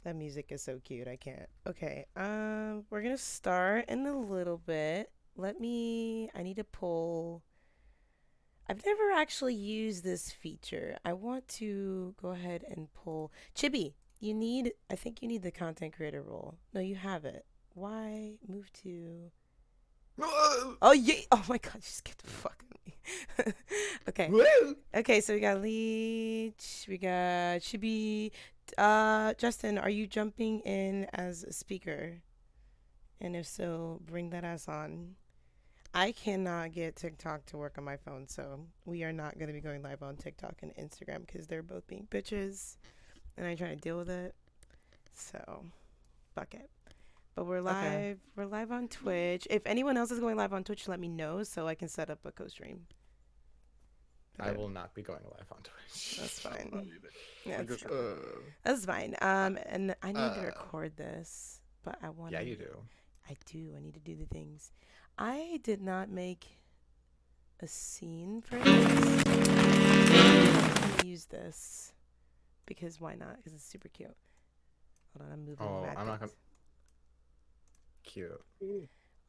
That music is so cute. I can't. Okay. We're gonna start in a little bit. I need to pull. I've never actually used this feature. I want to go ahead and pull. Chibi, I think you need the content creator role. No, you have it. Why move to. Oh, yeah. Oh my god, you skipped the fuck out of me. Okay. Woo! Okay, so we got Leech, we got Chibi. Justin, are you jumping in as a speaker? And if so, bring that ass on. I cannot get TikTok to work on my phone, so we are not going to be going live on TikTok and Instagram because they're both being bitches, and I try to deal with it. So, fuck it. But we're Okay. live. We're live on Twitch. If anyone else is going live on Twitch, let me know so I can set up a co-stream. I will not be going live on Twitch. That's I'm not fine. either. Yeah, I that's just, fine. That's fine. And I need to record this, but I want yeah, to. you do. I do. I need to do the things. I did not make a scene for this. I'm gonna use this because why not? Because it's super cute. Hold on, I'm moving Oh, mad I'm not things. gonna. Cute.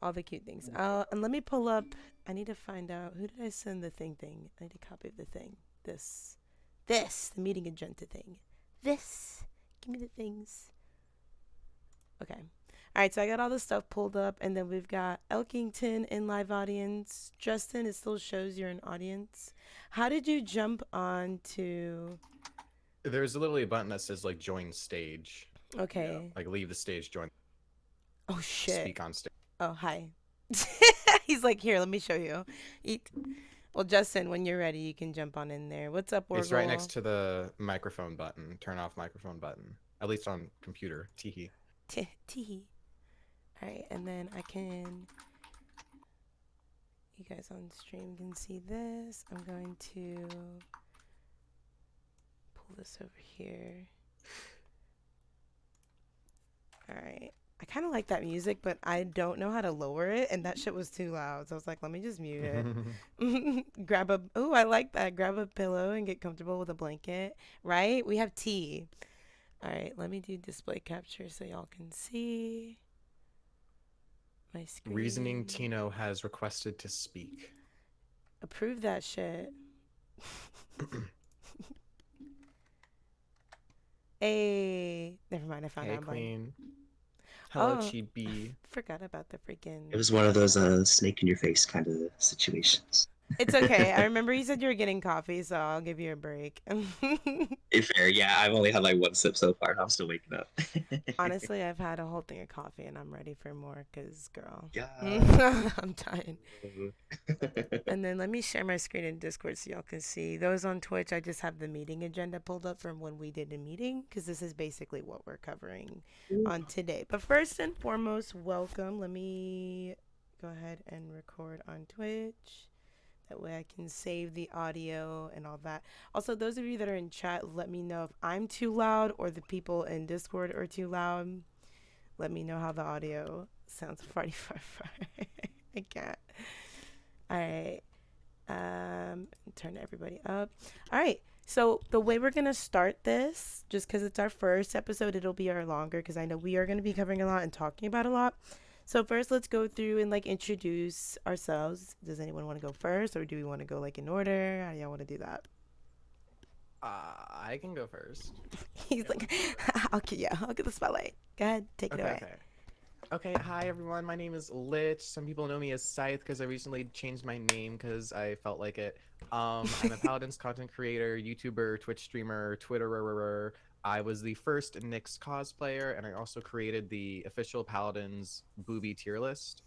All the cute things. And let me pull up. I need to find out who did I send the thing. I need a copy of the thing. This, the meeting agenda thing. This. Give me the things. Okay. All right, so I got all the stuff pulled up, and then we've got Elkington in live audience. Justin, it still shows you're in audience. How did you jump on to? There's literally a button that says like join stage. Okay. Yeah. Like leave the stage, join. Oh shit. Speak on stage. Oh hi. He's like, here, let me show you. Eat. Well, Justin, when you're ready, you can jump on in there. What's up, Orgle? It's right next to the microphone button. Turn off microphone button. At least on computer. Teehee. Teehee. All right, and then I can. You guys on stream can see this. I'm going to pull this over here. All right. I kind of like that music, but I don't know how to lower it, and that shit was too loud. So I was like, let me just mute it. I like that. Grab a pillow and get comfortable with a blanket. Right? We have tea. All right, let me do display capture so y'all can see my screen. ReasoningTino has requested to speak. Approve that shit. Hey, never mind. I found out. Hey, Queen. Hello, Chibi. Forgot about the freaking. It was one of those snake in your face kind of situations. It's okay. I remember you said you were getting coffee, so I'll give you a break. Fair, yeah. I've only had like one sip so far. I'm still waking up. Honestly, I've had a whole thing of coffee, and I'm ready for more. Cause, girl, yeah, I'm dying. And then let me share my screen in Discord so y'all can see. Those on Twitch, I just have the meeting agenda pulled up from when we did a meeting, because this is basically what we're covering on today. But first and foremost, welcome. Let me go ahead and record on Twitch. That way I can save the audio and all that. Also, those of you that are in chat, let me know if I'm too loud or the people in Discord are too loud. Let me know how the audio sounds. Farty far. I can't. All right. Turn everybody up. All right. So the way we're going to start this, just because it's our first episode, it'll be our longer because I know we are going to be covering a lot and talking about a lot. So first, let's go through and like introduce ourselves. Does anyone want to go first, or do we want to go like in order? How do y'all want to do that? I can go first. He's like, I'll get the spotlight. Go ahead, take it away. Okay, hi everyone. My name is LICH. Some people know me as Scythe because I recently changed my name because I felt like it. I'm a Paladins content creator, YouTuber, Twitch streamer, Twitterer. I was the first Nyx cosplayer, and I also created the official Paladins booby tier list.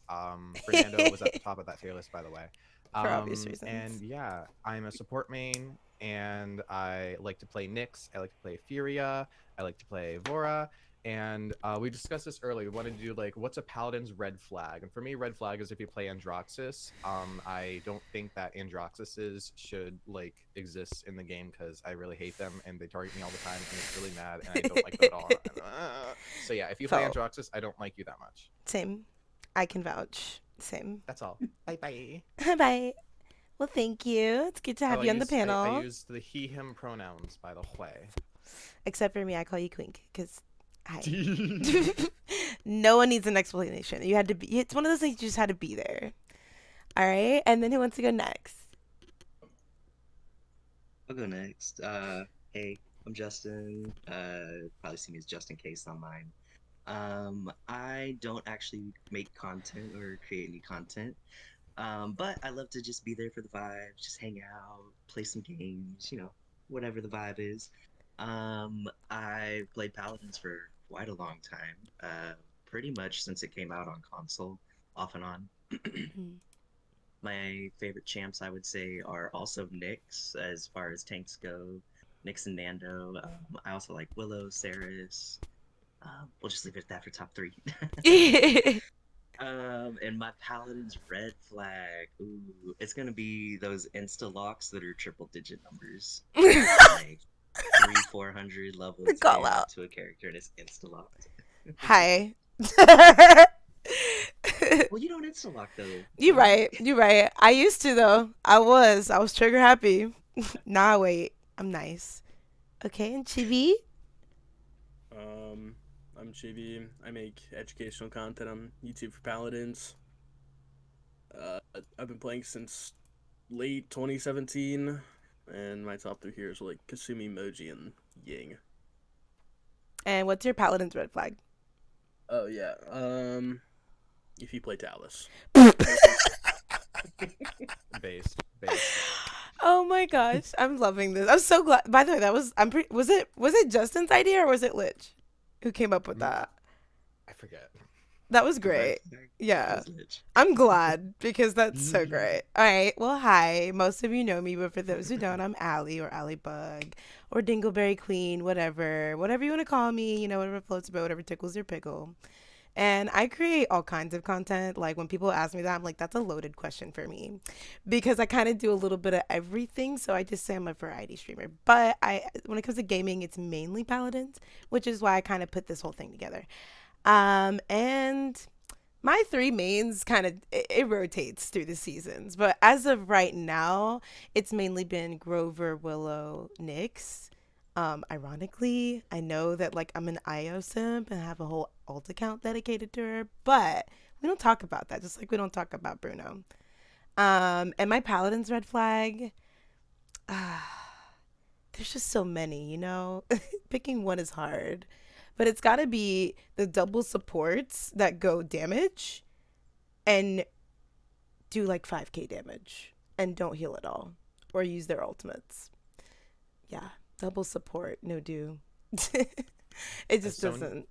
Fernando was at the top of that tier list, by the way. For obvious reasons. And yeah, I'm a support main, and I like to play Nyx. I like to play Furia. I like to play Vora. And we discussed this earlier. We wanted to do like, what's a Paladin's red flag? And for me, red flag is if you play Androxus. I don't think that Androxuses should like exist in the game because I really hate them and they target me all the time and it's really mad and I don't like them at all. So yeah, if you play Androxus, I don't like you that much. Same. I can vouch. Same. That's all. Bye bye. Bye. Well, thank you. It's good to have you on the panel. I use the he/him pronouns, by the way. Except for me, I call you Quink because Hi. No one needs an explanation. You had to be. It's one of those things you just had to be there. All right. And then who wants to go next? I'll go next. Hey, I'm Justin. Probably see me as Just in Case on mine. I don't actually make content or create any content. But I love to just be there for the vibe, just hang out, play some games, whatever the vibe is. I played Paladins for quite a long time, pretty much since it came out on console, off and on. Mm. My favorite champs, I would say, are also Nyx, as far as tanks go. Nyx and Nando. I also like Willow, Saris. We'll just leave it at that for top three. And my Paladin's red flag. Ooh, it's gonna be those insta locks that are triple digit numbers. Like 400 level The call 10 out. to a character and it's insta locked. Hi. Well, you don't insta lock though. You're right. You're right. I used to though. I was trigger happy. Nah, wait. I'm nice. Okay, and Chibi? I'm Chibi. I make educational content on YouTube for Paladins. I've been playing since late 2017, and my top three heroes are like Kasumi, Moji, and Ying. And what's your Paladin's red flag? Oh yeah. If you play Talus. Base. Oh my gosh, I'm loving this. I'm so glad. By the way, was it Justin's idea or was it Lich who came up with that? I forget. That was great. Yeah. I'm glad because that's so great. All right. Well, hi. Most of you know me, but for those who don't, I'm Allie or ALLIIEBUG or Dingleberry Queen, whatever you want to call me, whatever floats your boat, whatever tickles your pickle. And I create all kinds of content. Like when people ask me that, I'm like, that's a loaded question for me because I kind of do a little bit of everything. So I just say I'm a variety streamer. But when it comes to gaming, it's mainly Paladins, which is why I kind of put this whole thing together. And my three mains kind of it rotates through the seasons, but as of right now, it's mainly been Grover, Willow, Nyx. Ironically, I know that like I'm an IO simp and have a whole alt account dedicated to her, but we don't talk about that, just like we don't talk about Bruno. And my Paladin's red flag, there's just so many, picking one is hard. But it's got to be the double supports that go damage and do like 5k damage and don't heal at all or use their ultimates. Yeah, double support, no do. It just doesn't.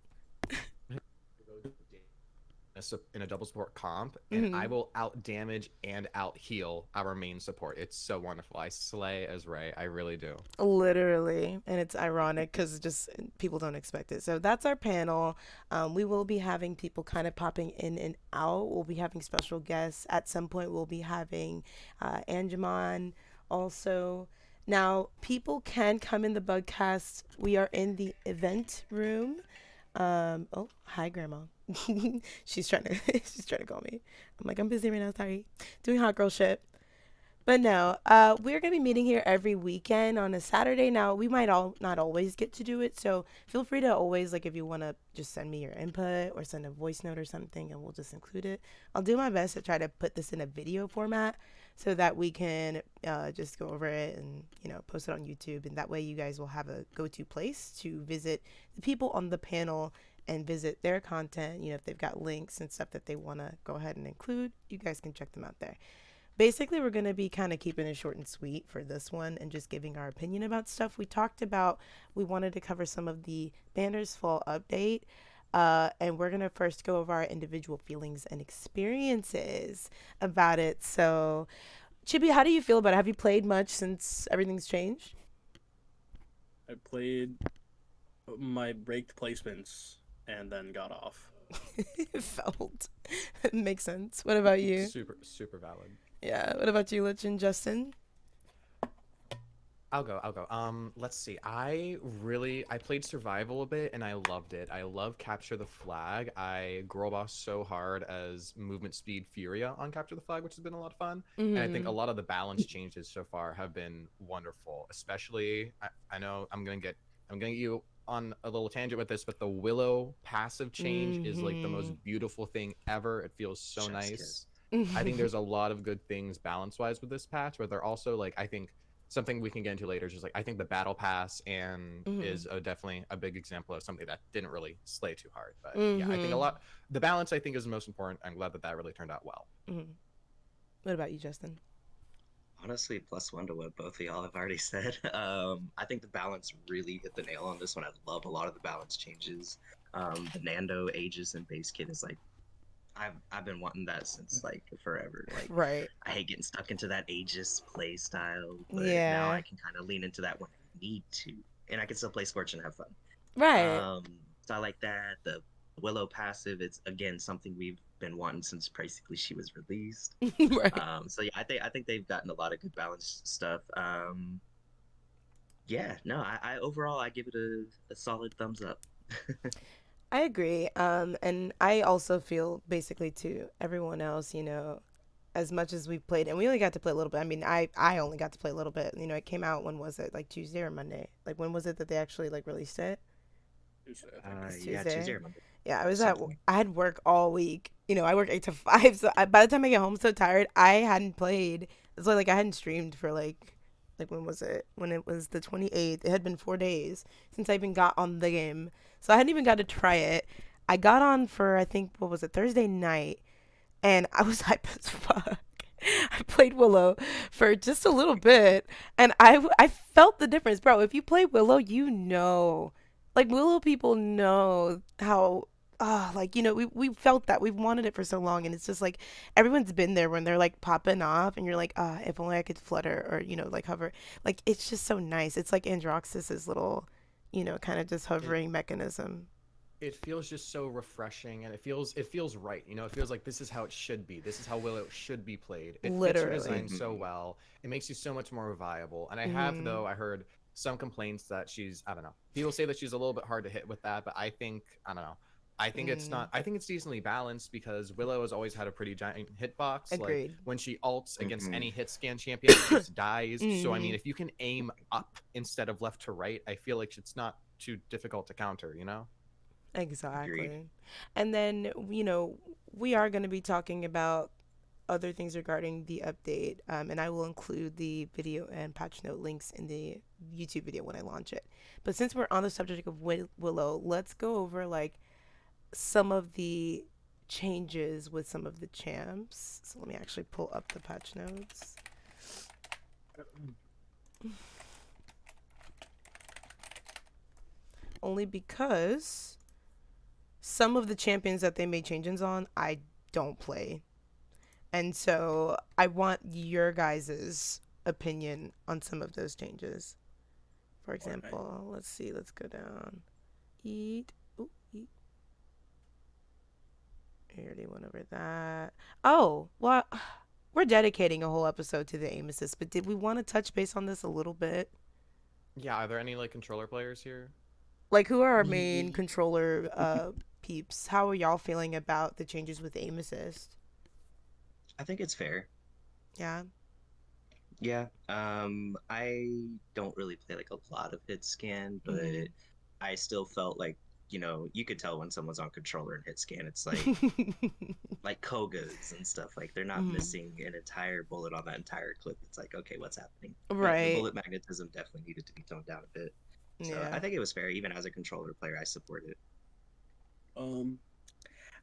In a double support comp, and I will out damage and out heal our main support. It's so wonderful. I slay as Ray. I really do. Literally. And it's ironic because just people don't expect it. So that's our panel. We will be having people kind of popping in and out. We'll be having special guests. At some point, we'll be having Anjumon also. Now, people can come in the Bugcast. We are in the event room. Oh, hi, Grandma. she's trying to call me. I'm like, I'm busy right now. Sorry, doing hot girl shit. But no, we're gonna be meeting here every weekend on a Saturday. Now we might not always get to do it, so feel free to always if you want to just send me your input or send a voice note or something, and we'll just include it. I'll do my best to try to put this in a video format so that we can just go over it and post it on YouTube, and that way you guys will have a go-to place to visit the people on the panel and visit their content. If they've got links and stuff that they want to go ahead and include, you guys can check them out there. Basically, we're going to be kind of keeping it short and sweet for this one and just giving our opinion about stuff. We wanted to cover some of the Banner's Fall update, and we're going to first go over our individual feelings and experiences about it. So, Chibi, how do you feel about it? Have you played much since everything's changed? I played my raked placements and then got off. Felt. Makes sense. What about you? Super valid. Yeah. What about you, Lich and Justin? I'll go. Let's see. I played survival a bit and I loved it. I love Capture the Flag. I girl boss so hard as movement speed Furia on Capture the Flag, which has been a lot of fun. And I think a lot of the balance changes so far have been wonderful. Especially, I know I'm gonna get you on a little tangent with this, but the Willow passive change is like the most Mhm. beautiful thing ever. It feels so Chef's nice. kiss. I think there's a lot of good things balance wise with this patch, but they're also like, I think something we can get into later is just like, I think the battle pass and is definitely a big example of something that didn't really slay too hard. But yeah, I think the balance I think is the most important. I'm glad that that really turned out well. What about you, Justin? Honestly, +1 to what both of y'all have already said. I think the balance really hit the nail on this one. I love a lot of the balance changes. The Nando Aegis and base kit is like, I've been wanting that since like forever. Like, Right. I hate getting stuck into that Aegis play style, but now Yeah. I can kind of lean into that when I need to, and I can still play Scorch and have fun. Right. So I like that. The Willow passive, it's again something we've been wanting since basically she was released. Right. So yeah, I think they've gotten a lot of good balanced stuff. Yeah, no, I overall I give it a solid thumbs up. I agree. And I also feel basically to everyone else, you know, as much as we've played, and we only got to play a little bit. I mean, I only got to play a little bit. You know, it came out, when was it? Like Tuesday or Monday? Like when was it that they actually like released it? Tuesday, I think. Yeah, Tuesday. Tuesday or Monday. Yeah, I was Something. I had work all week. You know, I work 8 to 5, so by the time I get home so tired, I hadn't played. It's like I hadn't streamed for like when was it? When it was the 28th. It had been 4 days since I even got on the game, so I hadn't even got to try it. I got on for, I think, what was it, Thursday night, and I was hype as fuck. I played Willow for just a little bit, and I felt the difference, bro. If you play Willow, you know, like Willow people know how. Like, you know, we felt that we've wanted it for so long, and it's just like everyone's been there when they're like popping off, and you're like, if only I could flutter or, you know, like hover. Like, it's just so nice. It's like Androxus's little, you know, kind of just hovering mechanism. It feels just so refreshing, and it feels right. You know, it feels like this is how it should be. This is how Willow should be played. It fits her Literally. design so well. It makes you so much more viable. And I have, though, I heard some complaints that she's, I don't know. People say that she's a little bit hard to hit with that, but I think, I don't know. I think it's not. I think it's decently balanced because Willow has always had a pretty giant hitbox. Like Agreed. when she ults against any hit scan champion, she just dies. So I mean, Mhm. if you can aim up instead of left to right, I feel like it's not too difficult to counter. You know. Exactly. Agreed. And then, you know, we are going to be talking about other things regarding the update, and I will include the video and patch note links in the YouTube video when I launch it. But since we're on the subject of Willow, let's go over like some of the changes with some of the champs. So let me actually pull up the patch notes. Only because some of the champions that they made changes on, I don't play. And so I want your guys' opinion on some of those changes. For example, let's see, let's go down. Eat. Ooh, eat. I already went over that. Oh, well, we're dedicating a whole episode to the aim assist, but did we want to touch base on this a little bit? Yeah. Are there any like controller players here? Like, who are our main controller peeps? How are y'all feeling about the changes with aim assist? I think it's fair. Yeah. Yeah. I don't really play like a lot of hit scan, but I still felt like, you know, you could tell when someone's on controller and hit scan. It's like Kogas and stuff. Like they're not missing an entire bullet on that entire clip. It's like, okay, what's happening? But the Right. bullet magnetism definitely needed to be toned down a bit. So I Yeah. think it was fair. Even as a controller player, I support it.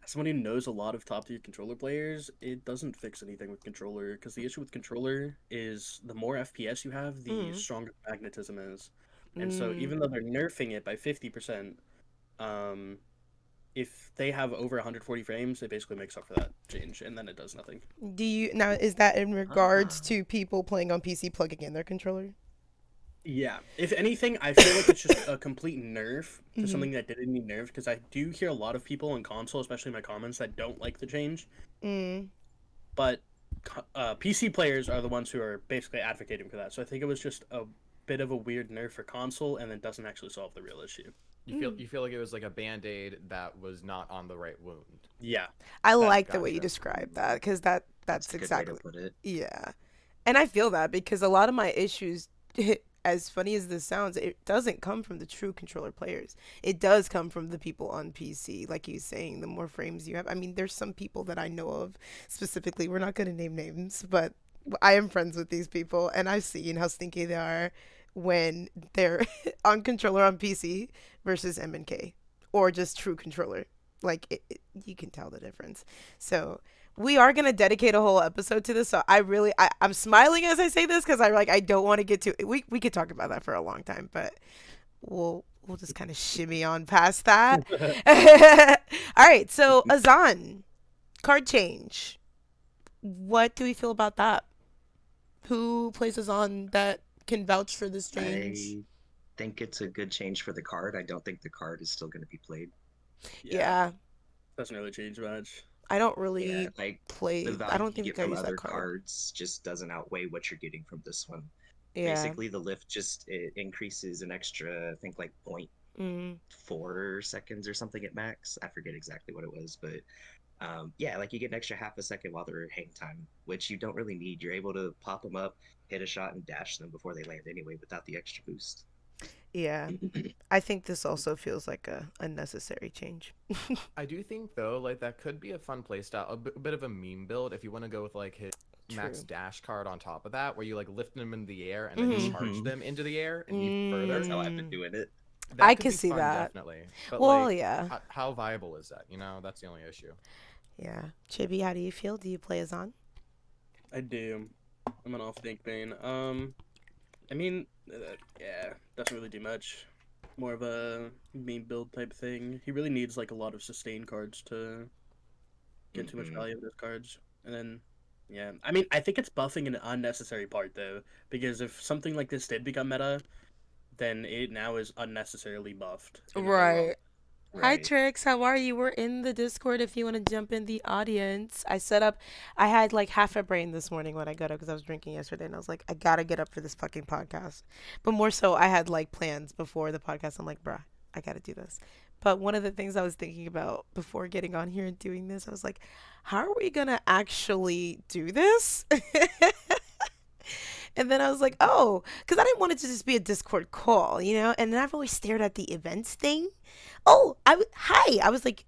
As someone who knows a lot of top tier controller players, it doesn't fix anything with controller because the issue with controller is the more FPS you have, the stronger magnetism is. And so even though they're nerfing it by 50%, if they have over 140 frames, it basically makes up for that change, and then it does nothing. Do you now, is that in regards to people playing on PC plugging in their controller? Yeah. If anything, I feel like it's just a complete nerf to something that didn't need nerf, because I do hear a lot of people on console, especially in my comments, that don't like the change. But PC players are the ones who are basically advocating for that. So I think it was just a bit of a weird nerf for console, and then doesn't actually solve the real issue. You feel like it was like a band-aid that was not on the right wound. Yeah. I like the way you gotcha. described that, because that's a good way exactly, to put it. yeah. And I feel that because a lot of my issues as funny as this sounds, it doesn't come from the true controller players. It does come from the people on PC. Like he's saying, the more frames you have. I mean, there's some people that I know of specifically. We're not going to name names, but I am friends with these people, and I've seen how stinky they are when they're on controller on PC versus MNK or just true controller. Like, you can tell the difference. So we are going to dedicate a whole episode to this. So I'm smiling as I say this because I don't want to get to, we could talk about that for a long time, but we'll just kind of shimmy on past that. All right. So Azan, card change. What do we feel about that? Who plays Azan that can vouch for this change? I think it's a good change for the card. I don't think the card is still going to be played. Yeah. Doesn't really change much. I don't really like play. The value I don't think you I get from use other that card. cards just doesn't outweigh what you're getting from this one. Yeah. Basically, the lift just it increases an extra, I think, like 0.4 seconds or something at max. I forget exactly what it was, but yeah, like you get an extra half a second while they're hang time, which you don't really need. You're able to pop them up, hit a shot, and dash them before they land anyway without the extra boost. Yeah. I think this also feels like a unnecessary change. I do think though, like that could be a fun playstyle, a bit of a meme build if you want to go with like his max dash card on top of that, where you like lift them in the air and then charge them into the air and even further. That's how I've been doing it. That I could can be see fun, that. Definitely. But Well, like, yeah. how viable is that? You know, that's the only issue. Yeah. Chibi, how do you feel? Do you play Azan? I do. I'm an off-think main. I mean, yeah, doesn't really do much. More of a meme build type thing. He really needs like a lot of sustain cards to get too much value of those cards. And then, yeah, I mean, I think it's buffing an unnecessary part though, because if something like this did become meta, then it now is unnecessarily buffed. Right. Hi, Right. Trix. How are you? We're in the Discord if you want to jump in the audience. I had like half a brain this morning when I got up because I was drinking yesterday, and I was like, I gotta get up for this fucking podcast. But more so, I had like plans before the podcast. I'm like, bruh, I gotta do this. But one of the things I was thinking about before getting on here and doing this, I was like, how are we gonna actually do this? And then I was like, oh, because I didn't want it to just be a Discord call, you know? And then I've always stared at the events thing. Oh, hi. I was like,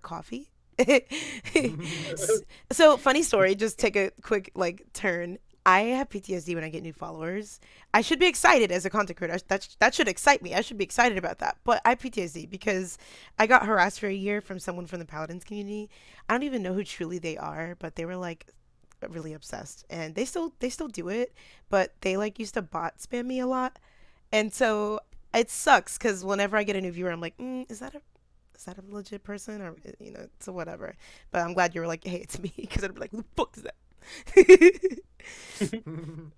coffee? So, funny story, just take a quick, like, turn. I have PTSD when I get new followers. I should be excited as a content creator. That should excite me. I should be excited about that. But I have PTSD because I got harassed for a year from someone from the Paladins community. I don't even know who truly they are, but they were, like, really obsessed, and they still do it, but they like used to bot spam me a lot, and so it sucks because whenever I get a new viewer, I'm like, is that a legit person, or you know, so whatever. But I'm glad you were like, hey, it's me, because I'd be like, who the fuck is that?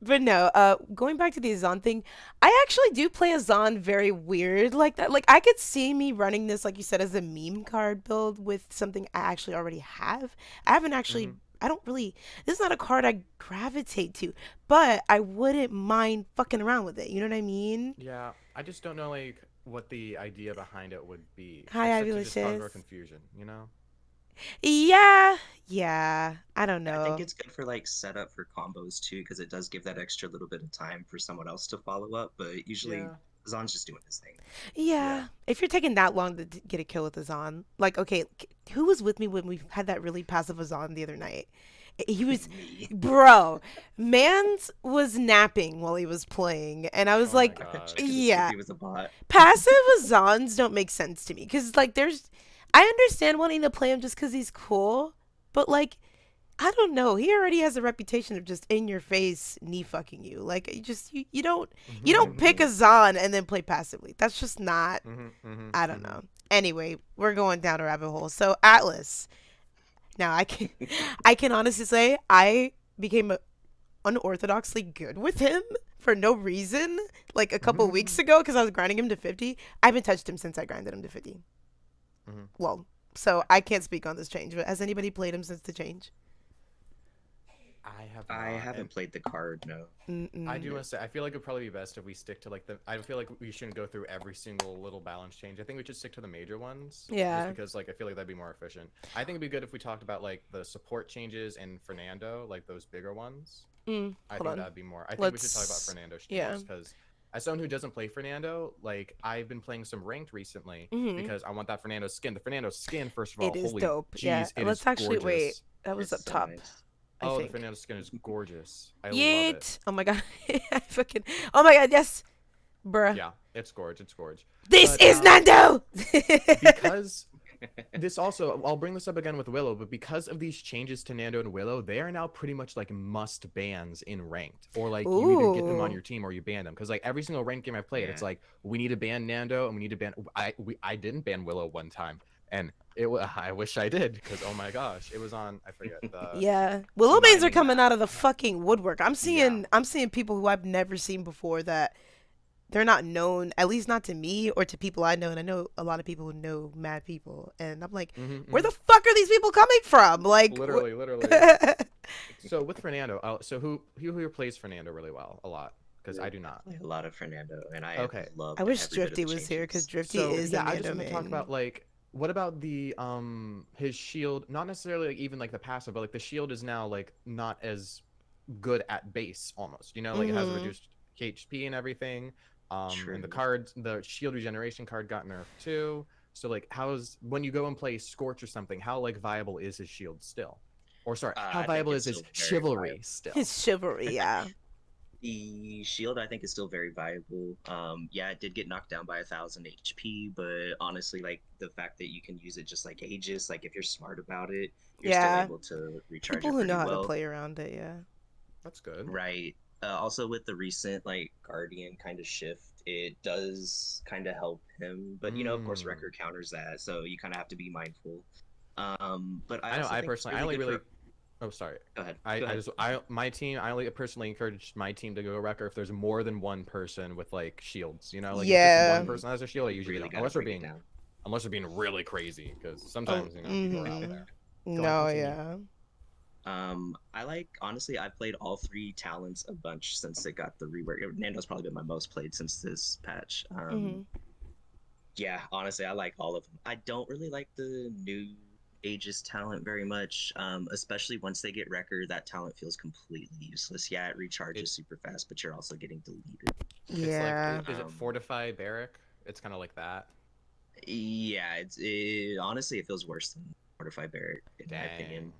But no, going back to the Azan thing, I actually do play Azan very weird like that. Like I could see me running this, like you said, as a meme card build with something I actually already have. I haven't actually I don't really, this is not a card I gravitate to, but I wouldn't mind fucking around with it. You know what I mean? Yeah, I just don't know like what the idea behind it would be. Hi, except to just cause ALLIIEBUG. more confusion, you know? Yeah. I don't know. I think it's good for like setup for combos too, because it does give that extra little bit of time for someone else to follow up. But usually, Zan's just doing his thing. Yeah. If you're taking that long to get a kill with Azan, like, okay, who was with me when we had that really passive Azan the other night? He was, Me. bro, Mans was napping while he was playing, and I was Oh my like, God. Checking to see if yeah, he was a bot. passive Azans don't make sense to me, because, like, I understand wanting to play him just because he's cool, but, like, I don't know. He already has a reputation of just in your face knee fucking you. Like you don't pick a Zon and then play passively. That's just not. I don't know. Anyway, we're going down a rabbit hole. So Atlas. Now I can honestly say I became unorthodoxly good with him for no reason. Like a couple weeks ago because I was grinding him to 50. I haven't touched him since I grinded him to 50. Well, so I can't speak on this change. But has anybody played him since the change? I have not. I haven't played the card, no. I do want to say, I feel like it'd probably be best if we stick to like I feel like we shouldn't go through every single little balance change. I think we should stick to the major ones. Yeah. Just because like I feel like that'd be more efficient. I think it'd be good if we talked about like the support changes and Fernando, like those bigger ones. I think that'd be more. I think we should talk about Fernando's changes because as someone who doesn't play Fernando, like I've been playing some ranked recently because I want that Fernando skin. The Fernando skin, first of all, It is holy dope. Jeez, Yeah. it Let's is actually gorgeous. wait. That was It's up so top. nice. Oh, think. the Fernando skin is gorgeous. I love Yeet. it. Oh my god. I fucking. Oh my god. Yes. Bruh. Yeah, it's gorge. It's gorge. This But, is Nando. Because this also, I'll bring this up again with Willow, but because of these changes to Nando and Willow, they are now pretty much like must bans in ranked, or like you either get them on Ooh. your team or you ban them. Because like every single ranked game I've played, it's Yeah. like we need to ban Nando and we need to ban. I didn't ban Willow one time, and I wish I did because oh my gosh, it was on. I forget. Yeah. Willow Mains are mining coming map. out of the fucking woodwork. I'm seeing people who I've never seen before that they're not known, at least not to me or to people I know, and I know a lot of people who know mad people, and I'm like, where the fuck are these people coming from? Like, literally. So with Fernando, so who plays Fernando really well a lot? Because I do not. I play a lot of Fernando, and I Okay. love. I wish Drifty was here because Drifty So is yeah, a I just Nando want to talk main. about like what about the his shield? Not necessarily like, even like the passive, but like the shield is now like not as good at base almost. You know, like it has a reduced HP and everything. And the cards, the shield regeneration card got nerfed too. So like, when you go and play Scorch or something, how like viable is his shield still? Or sorry, I how think viable it's is his still very chivalry viable. still? His chivalry, yeah. The shield, I think, is still very viable. Yeah, it did get knocked down by 1,000 HP, but honestly, like the fact that you can use it just like Aegis, like if you're smart about it, you're Yeah. still able to recharge People it who pretty know how well. to play around it, yeah. That's good. Right. Also, with the recent like Guardian kind of shift, it does kind of help him. But you know, of course, record counters that, so you kind of have to be mindful. But I know. also I think it's personally, I only good really. for- Oh, sorry. Go ahead. My team, I only personally encourage my team to go wrecker if there's more than one person with like shields. You know, like if Yeah. just one person has a shield, I usually Really don't. gotta Unless we're bring it being, down. unless we're being really crazy, because sometimes you know people are out there. Go on, No, continue. yeah. I like honestly, I've played all three talents a bunch since it got the rework. Nando's probably been my most played since this patch. Yeah, honestly, I like all of them. I don't really like the new Aegis talent very much, especially once they get record. That talent feels completely useless. Yeah, it recharges super fast, but you're also getting deleted. Yeah. It's like, is it Fortify Barrack? It's kind of like that. Yeah, honestly, it feels worse than Fortify Barrack in my opinion.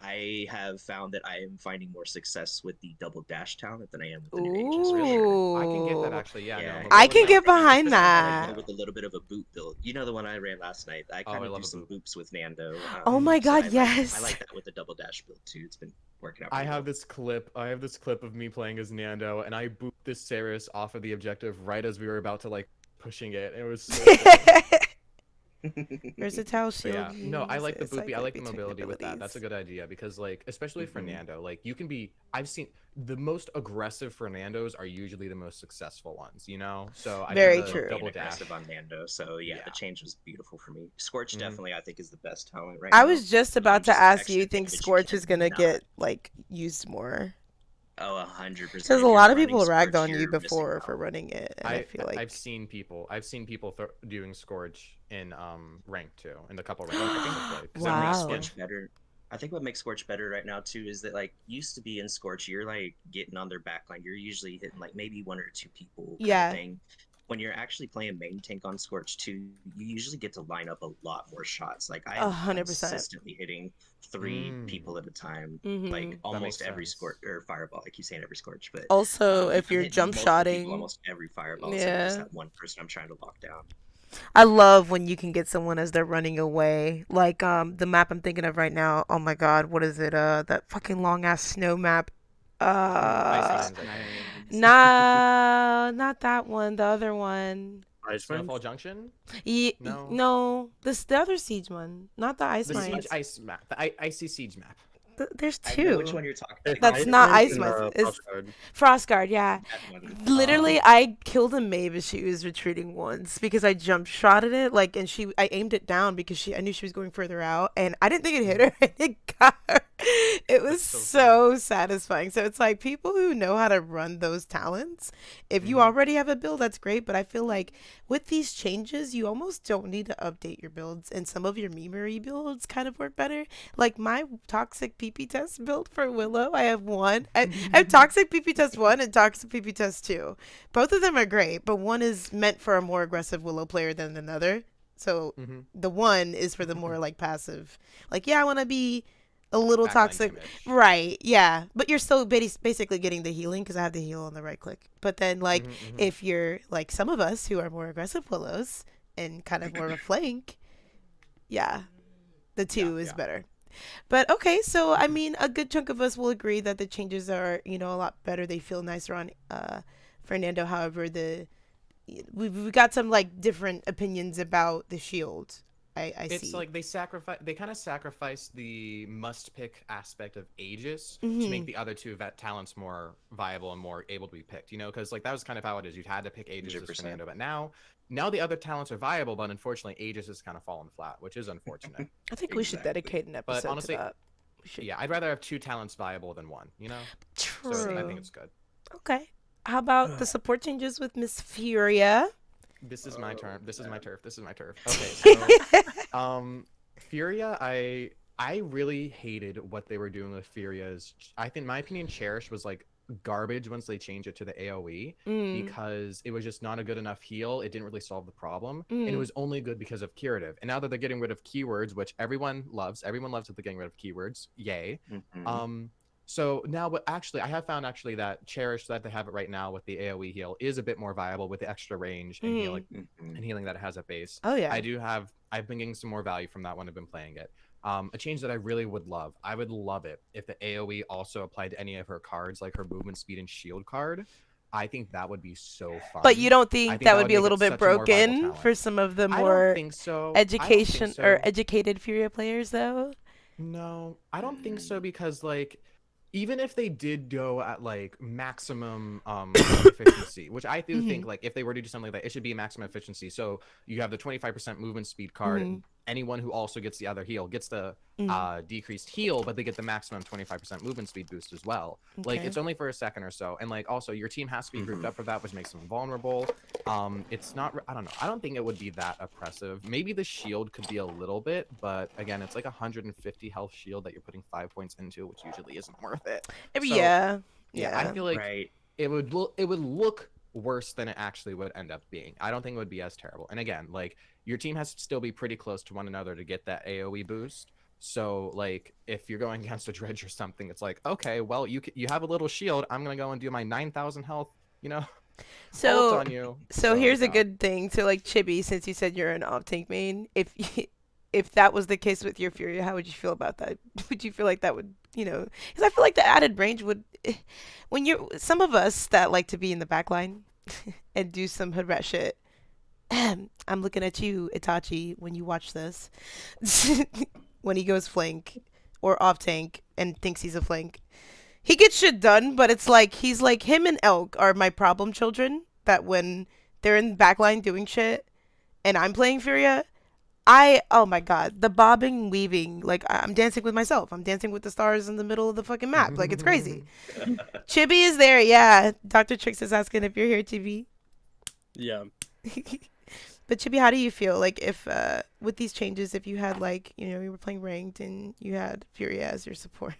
I have found that I am finding more success with the double dash talent than I am with the new Aegis. Ooh. I can get that actually. Yeah, Yeah. no, I can Mobility- get behind Especially if I that. run with a little bit of a boot build. You know the one I ran last night. I Oh, I kind of love do a some boot. boops with Nando. Oh my so god, I yes. like that with the double dash build too. It's been working out. I pretty have this clip. I have this clip of me playing as Nando, and I booped this Ceres off of the objective right as we were about to like pushing it. It was so funny. Versatile But shield. yeah, no, I like the uses boopy. I like the between mobility with that. That's a abilities. good idea because, like, especially Fernando, like you can be. I've seen the most aggressive Fernandos are usually the most successful ones. You know, so I Very think the true. double Being dash. aggressive on Nando. So yeah, Yeah. the change was beautiful for me. Scorch Mhm. definitely I think is the best talent right now. I was just about to just ask extra you, think damage you Scorch is gonna cannot- get like used more? Oh, 100%. Because a lot of people ragged on you before for running it, and I feel like I've seen people doing Scourge in rank 2 in the couple ranks I've played. 'Cause I'm Wow. not Scorch skin. better. I think what makes Scorch better right now too is that like used to be in Scorch, you're like getting on their backline. You're usually hitting like maybe one or two people. Kind Yeah. Of thing. When you're actually playing main tank on Scorch 2, you usually get to line up a lot more shots. Like I am 100%. consistently hitting 3 people at a time. Like Mhm. almost makes every sense. Scorch or fireball. I keep saying every Scorch, but Also, if I'm you're hitting jump multiple people shotting, almost every fireball. So just yeah. that one person I'm trying to lock down. I love when you can get someone as they're running away. Like the map I'm thinking of right now. Oh my god, what is it? That fucking long ass snow map. Ice Mines, Nah, not that one. The other one. Snowfall Junction. No. No, the other siege one, not the ice The mines. Siege Ice map. The Icy Siege map. There's I know which two. one you're talking about. That's not ice mines. It's Frostguard. Yeah. That one. Literally, I killed a Maeve as she was retreating once because I jump shotted it, like, and I aimed it down because I knew she was going further out, and I didn't think it hit her, and it got her. It was That's so satisfying. So it's like people who know how to run those talents, if you already have a build, that's great. But I feel like with these changes, you almost don't need to update your builds. And some of your memory builds kind of work better. Like my toxic PP test build for Willow, I have one. I have toxic PP test 1 and toxic PP test 2. Both of them are great, but one is meant for a more aggressive Willow player than another. So the one is for the more like passive, like, yeah, I want to be a little Backline toxic. damage. Right, yeah. But you're still basically getting the healing because I have the heal on the right click. But then, like, if you're like some of us who are more aggressive Willows and kind of more of a flank, yeah, the 2 is better. But okay, so I mean, a good chunk of us will agree that the changes are, a lot better. They feel nicer on Fernando. However, we've got some like different opinions about the shield. I It's see. like they kind of sacrifice the must pick aspect of Aegis to make the other two talents more viable and more able to be picked, because like that was kind of how it is. You had to pick Aegis as 100%. Fernando, but now the other talents are viable, but unfortunately Aegis has kind of fallen flat, which is unfortunate. I think we should Exactly. dedicate an episode But honestly, to that. We should. yeah, I'd rather have 2 talents viable than 1, True. So I think it's good. Okay. How about the support changes with Miss Furia? This is my turn. This is my turf. This is my turf. Okay, so Furia, I really hated what they were doing with Furia's. I think, in my opinion, Cherish was like garbage once they changed it to the AoE because it was just not a good enough heal. It didn't really solve the problem, and it was only good because of curative. And now that they're getting rid of keywords, which everyone loves that they're getting rid of keywords. Yay. So now, but actually, I have found that Cherish, that they have it right now with the AoE heal, is a bit more viable with the extra range and healing that it has at base. Oh yeah. I've been getting some more value from that when I've been playing it. A change that I really would love. I would love it if the AoE also applied to any of her cards, like her movement speed and shield card. I think that would be so fun. But you don't think that would be a little bit such a more viable broken talent. for some of the I more don't think so. education so. or educated Furia players, though? No, I don't think so, because like even if they did go at like maximum efficiency, which I do think, like if they were to do something like that, it should be maximum efficiency. So you have the 25% movement speed card. Anyone who also gets the other heal gets the decreased heal, but they get the maximum 25% movement speed boost as well. Like it's only for a second or so, and like also your team has to be grouped up for that, which makes them vulnerable. It's not, I don't know, I don't think it would be that oppressive. Maybe the shield could be a little bit, but again, it's like 150 health shield that you're putting 5 points into, which usually isn't worth it. So, Yeah. I feel like it would look worse than it actually would end up being. I don't think it would be as terrible. And again, like your team has to still be pretty close to one another to get that AoE boost. So like if you're going against a dredge or something, it's like, okay, well you have a little shield. I'm gonna go and do my 9,000 health. So ult on you. So here's a good thing. So like Chibi, since you said you're an off tank main, if that was the case with your Furia, how would you feel about that? Would you feel like that would, because I feel like the added range would, when some of us that like to be in the back line and do some hood rat shit. I'm looking at you, Itachi, when you watch this. When he goes flank or off tank and thinks he's a flank, he gets shit done, but it's like he's like, him and Elk are my problem children, that when they're in the back line doing shit and I'm playing Furia, oh my god, the bobbing, weaving, like I'm dancing with myself. I'm dancing with the stars in the middle of the fucking map. Like it's crazy. Chibi is there, yeah. Dr. Trix is asking if you're here, Chibi. Yeah. But Chibi, how do you feel like if with these changes, if you had like you were playing ranked and you had Furia as your support,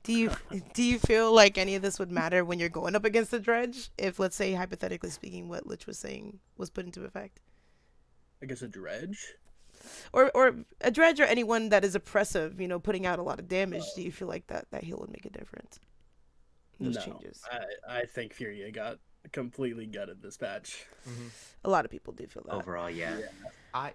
do you feel like any of this would matter when you're going up against the dredge? If, let's say, hypothetically speaking, what LICH was saying was put into effect, I guess a dredge, or a dredge, or anyone that is oppressive, putting out a lot of damage. Do you feel like that heal would make a difference? Those changes. I think Furia got completely gutted this patch. A lot of people do feel that. Overall, yeah. I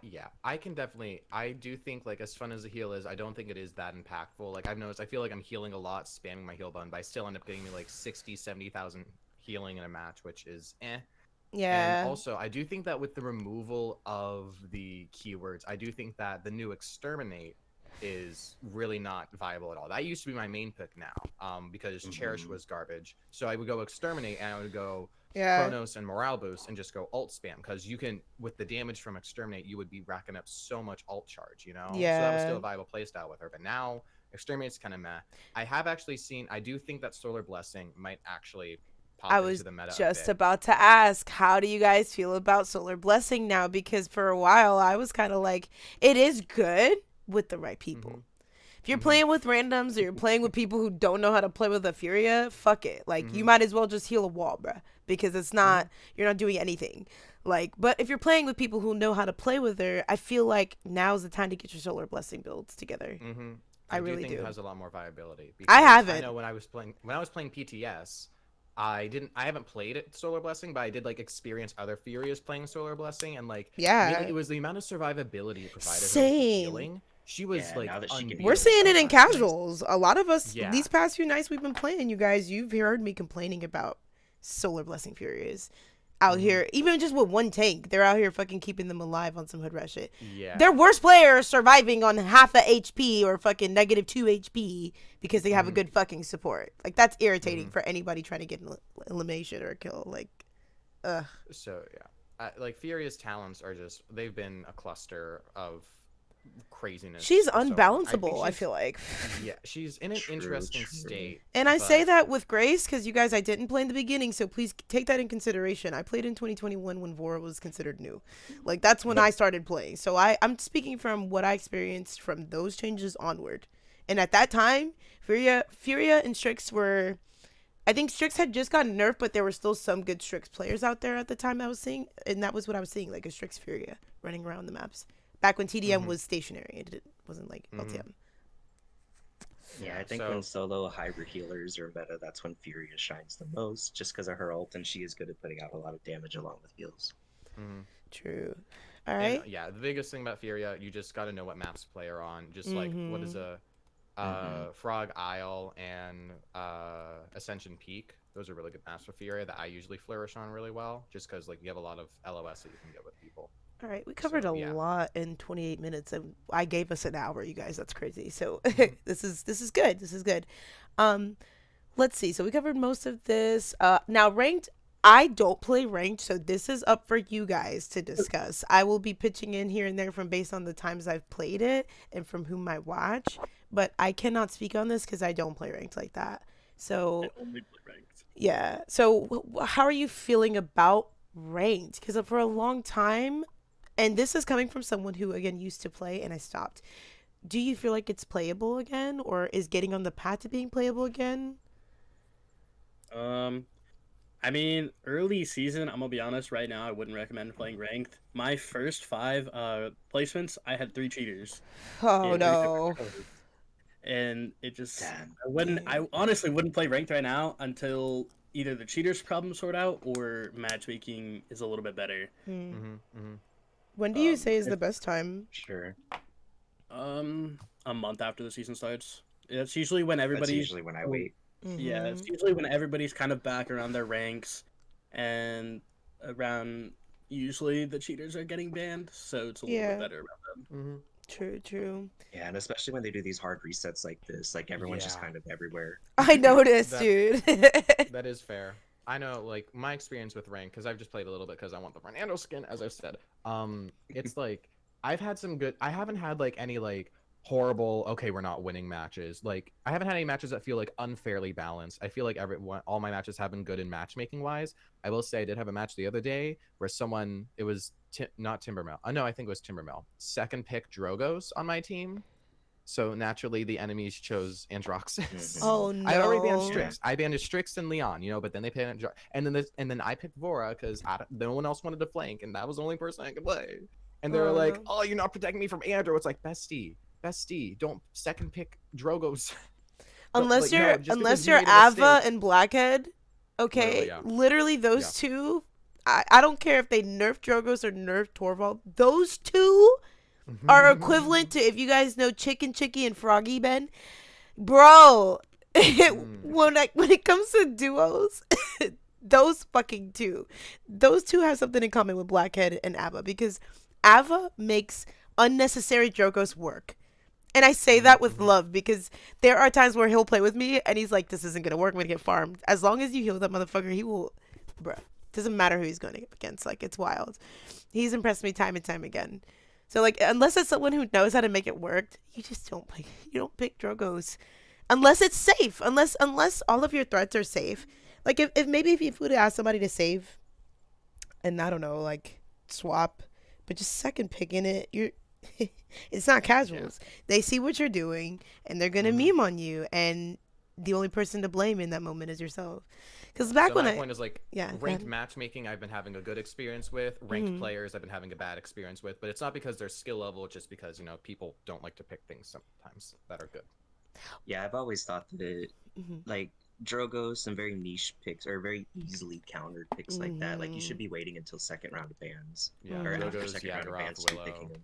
do think, like, as fun as the heal is, I don't think it is that impactful. Like I've noticed, I feel like I'm healing a lot, spamming my heal button, but I still end up getting me like 60,000-70,000 healing in a match, which is Yeah. And also, I do think that with the removal of the keywords, I do think that the new exterminate is really not viable at all. That used to be my main pick now, because Cherish was garbage. So I would go exterminate and I would go Chronos and morale boost and just go alt spam, because you can, with the damage from exterminate, you would be racking up so much alt charge, Yeah. So that was still a viable playstyle with her. But now Exterminate's kind of meh. I do think that Solar Blessing might actually pop I into was the meta a just bit. about to ask, how do you guys feel about Solar Blessing now? Because for a while, I was kind of like, it is good with the right people. Mhm. If you're Mhm. playing with randoms or you're playing with people who don't know how to play with a Furia, fuck it. Like, you Mhm. might as well just heal a wall, bruh. Because it's not, you're not doing anything. Like, but if you're playing with people who know how to play with her, I feel like now's the time to get your Solar Blessing builds together. Mm-hmm. I do really think do. it has a lot more viability. I Because haven't. I know when I was playing PTS, I haven't played it Solar Blessing, but I did like experience other Furias playing Solar Blessing, and like Yeah. really it was the amount of survivability it provided her with Same. the healing. She was Yeah, like now that she can We're heal seeing it in sometimes. casuals. A lot of us, Yeah. these past few nights we've been playing, you guys, you've heard me complaining about Solar Blessing Furious out here. Even just with one tank, they're out here fucking keeping them alive on some hood rat shit. Yeah. Their worst player is surviving on half a HP or fucking -2 HP because they have a good fucking support. Like, that's irritating for anybody trying to get an elimination or a kill. Like, ugh. So yeah, like Furia's talents are just they've been a cluster of craziness. She's for so long. unbalanceable, I she's- feel like. Yeah, she's in an True, interesting true. state. And I say but- that with grace because you guys, I didn't play in the beginning, so please take that in consideration. I played in 2021 when Vora was considered new. Like, that's when I started playing. So I'm speaking from what I experienced from those changes onward. And at that time, Furia and Strix were... I think Strix had just gotten nerfed, but there were still some good Strix players out there at the time I was seeing. And that was what I was seeing, like a Strix Furia running around the maps. Back when TDM was stationary. It wasn't like LTM. Yeah, I think so- when solo hybrid healers are meta, that's when Furia shines the most, just because of her ult, and she is good at putting out a lot of damage along with heals. True. All And, right. yeah, the biggest thing about Furia, you just got to know what maps to play her on. Just like what is a Frog Isle and Ascension Peak. Those are really good maps for Furia that I usually flourish on really well, just because like you have a lot of LOS that you can get with people. All right, we covered So, a yeah. lot in 28 minutes, and I gave us an hour, you guys. That's crazy. So this is good. This is good. Let's see. So we covered most of this. Now ranked. I don't play ranked, so this is up for you guys to discuss. I will be pitching in here and there from based on the times I've played it and from whom I watch, but I cannot speak on this because I don't play ranked like that. So I only play ranked. yeah. So how are you feeling about ranked? Because for a long time, and this is coming from someone who, again, used to play and I stopped. Do you feel like it's playable again, or is getting on the path to being playable again? I mean, early season, I'm gonna be honest, right now I wouldn't recommend playing ranked. My first 5 placements, I had 3 cheaters. Oh in 3 different no. codes. And it just Damn. I honestly wouldn't play ranked right now until either the cheaters problem sort out or matchmaking is a little bit better. When do you say is the best time? Sure. A month after the season starts. It's usually when That's everybody's usually when I wait. Yeah, Mm-hmm. it's usually when everybody's kind of back around their ranks, and around usually the cheaters are getting banned, so it's a little Yeah. bit better around them. True. Yeah, and especially when they do these hard resets like this, like everyone's just Yeah. kind of everywhere. I noticed, That- dude. That is fair. I know, like my experience with rank, because I've just played a little bit because I want the Fernando skin, as I've said. It's like I've had some good. I haven't had like any like horrible. Okay, we're not winning matches. Like I haven't had any matches that feel like unfairly balanced. I feel like all my matches have been good in matchmaking wise. I will say I did have a match the other day where someone, it was not Timbermill. No, I think it was Timbermill. Second pick Drogos on my team. So naturally, the enemies chose Androxus. Oh no. I already banned Strix. I banned Strix and Leon, but then they banned and then I picked Vora because no one else wanted to flank, and that was the only person I could play. And they were like, no. "Oh, you're not protecting me from Andrew." It's like, bestie, don't second pick Drogos. Unless Like, no, you're just because unless you you're made a Ava mistake. and Blackhead, okay? Literally, yeah. Literally those Yeah. two. I don't care if they nerf Drogos or nerf Torvald. Those two are equivalent to, if you guys know Chicken Chicky and Froggy Ben, bro. When it comes to duos, those fucking those two have something in common with Blackhead and Ava, because Ava makes unnecessary Drogos work. And I say that with love, because there are times where he'll play with me and he's like, this isn't gonna work, I'm gonna get farmed. As long as you heal that motherfucker, he will, bruh. Doesn't matter who he's going against. Like, it's wild. He's impressed me time and time again. So like, unless it's someone who knows how to make it work, you just don't pick. You don't pick Drogos unless it's safe. Unless all of your threats are safe. Like if maybe if you would ask somebody to save, and I don't know, like swap, but just second picking it, you're. It's not casuals. Yeah. They see what you're doing, and they're gonna meme on you, and the only person to blame in that moment is yourself. Because back when my point is like, yeah, ranked matchmaking I've been having a good experience with, ranked players I've been having a bad experience with, but it's not because their skill level, it's just because, you know, people don't like to pick things sometimes that are good. Yeah, I've always thought that like Drogos and very niche picks or very easily countered picks like that, like you should be waiting until second round of bans. Yeah, or Drogos, after second round of bans to be picking them.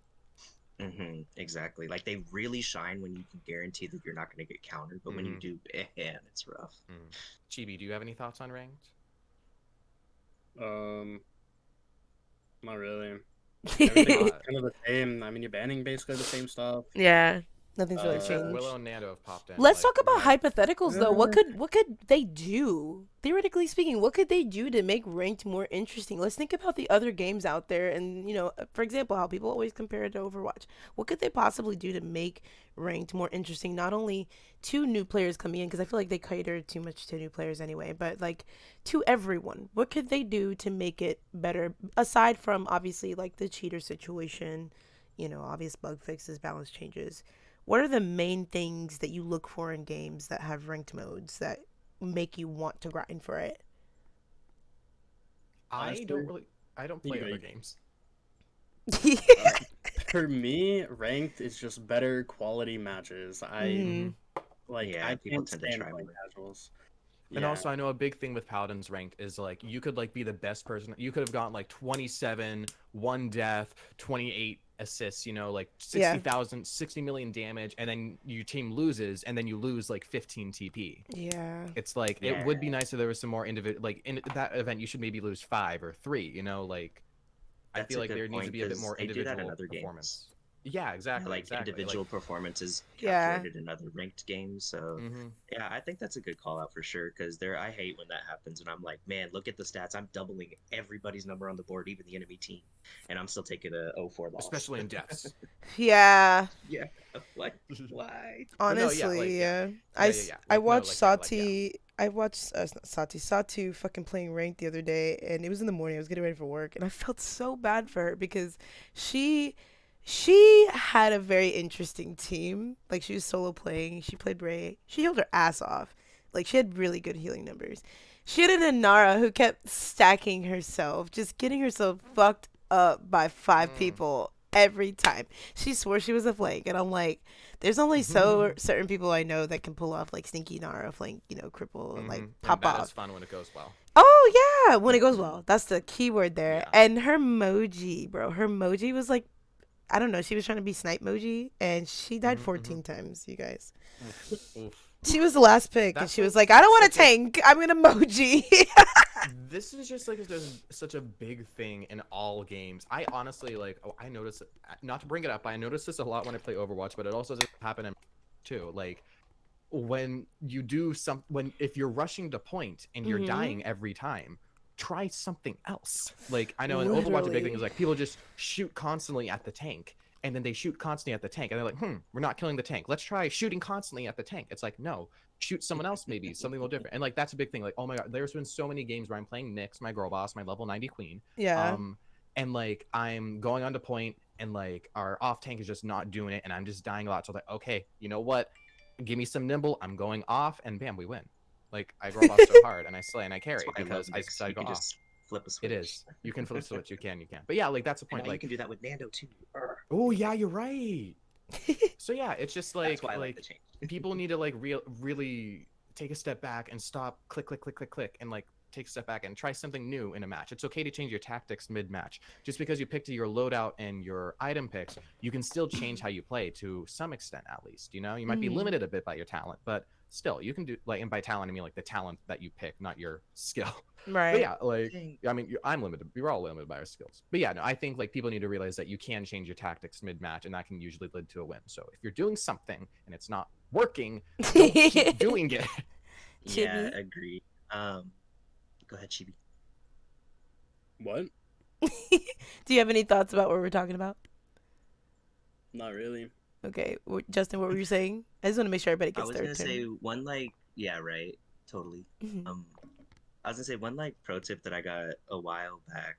Exactly. Like they really shine when you can guarantee that you're not going to get countered, but when you do, man, it's rough. Chibi, do you have any thoughts on ranked? Not really. Everything's kind of the same. I mean, you're banning basically the same stuff. Yeah. Nothing's really changed. Willow and Nando have popped in. Let's talk about hypotheticals though. What could they do? Theoretically speaking, what could they do to make ranked more interesting? Let's think about the other games out there, and you know, for example, how people always compare it to Overwatch. What could they possibly do to make ranked more interesting? Not only to new players coming in, because I feel like they cater too much to new players anyway, but like to everyone. What could they do to make it better? Aside from obviously like the cheater situation, you know, obvious bug fixes, balance changes. What are the main things that you look for in games that have ranked modes that make you want to grind for it? I don't play other games. For me, ranked is just better quality matches. I can't stand playing casuals. And also, I know a big thing with Paladins ranked is like you could like be the best person. You could have gotten like 27, 1 death, 28 assists, you know, like 60 million damage, and then your team loses, and then you lose like 15 TP. Yeah. It's like it would be nice if there was some more individual. Like in that event, you should maybe lose 5 or 3. You know, like I feel like there needs to be a bit more individual performance. Yeah, exactly. Like individual performances calculated in other ranked games. So yeah, I think that's a good call out for sure. Because I hate when that happens, and I'm like, man, look at the stats. I'm doubling everybody's number on the board, even the enemy team, and I'm still taking a 0-4 loss. Especially in deaths. Yeah. Yeah. What? Why? Honestly, I watched Sati. I watched Satu fucking playing ranked the other day, and it was in the morning. I was getting ready for work, and I felt so bad for her because she had a very interesting team. Like, she was solo playing. She played Bray. She healed her ass off. Like, she had really good healing numbers. She had an Inara who kept stacking herself, just getting herself fucked up by 5 people every time. She swore she was a flank, and I'm like, there's only certain people I know that can pull off, like, sneaky Nara flank, you know, cripple, and, like, pop off. That is fun when it goes well. Oh, yeah, when it goes well. That's the key word there. Yeah. And her emoji, bro, was like, I don't know. She was trying to be snipe emoji, and she died 14 times, you guys. She was the last pick, and she was like, I don't want to tank. I'm going to emoji. This is just like such a big thing in all games. I honestly, like, I notice, not to bring it up, I notice this a lot when I play Overwatch, but it also does happen in too. Like, when you do if you're rushing to point and you're dying every time, try something else. Like, I know in Overwatch a big thing is like people just shoot constantly at the tank, and then they shoot constantly at the tank, and they're like, we're not killing the tank, let's try shooting constantly at the tank. It's like, no, shoot someone else, maybe something a little different. And like that's a big thing. Like, oh my god, there's been so many games where I'm playing Nyx, my girl boss, my level 90 queen, and like I'm going on to point, and like our off tank is just not doing it, and I'm just dying a lot. So I'm like, okay, you know what, give me some nimble, I'm going off, and bam, we win. Like, I girl boss so hard, and I slay, and I carry because I go off. Just flip a switch. It is. You can flip a switch. You can. But yeah, like that's the point. Like, you can do that with Nando too. Oh yeah, you're right. So yeah, it's just like people need to like really take a step back and stop click, and like take a step back and try something new in a match. It's okay to change your tactics mid-match. Just because you picked your loadout and your item picks, you can still change how you play to some extent, at least. You know, you might be limited a bit by your talent, but still, you can do, like, and by talent I mean like the talent that you pick, not your skill. Right. But yeah, like, I mean, I'm limited. We're all limited by our skills. But yeah, no, I think like people need to realize that you can change your tactics mid-match, and that can usually lead to a win. So if you're doing something and it's not working, don't keep doing it. Yeah, agree. Go ahead, Chibi. What? Do you have any thoughts about what we're talking about? Not really. Okay, Justin, what were you saying? I just want to make sure everybody I gets was their gonna turn. say one yeah, right, totally. Mhm. I was gonna say one pro tip that I got a while back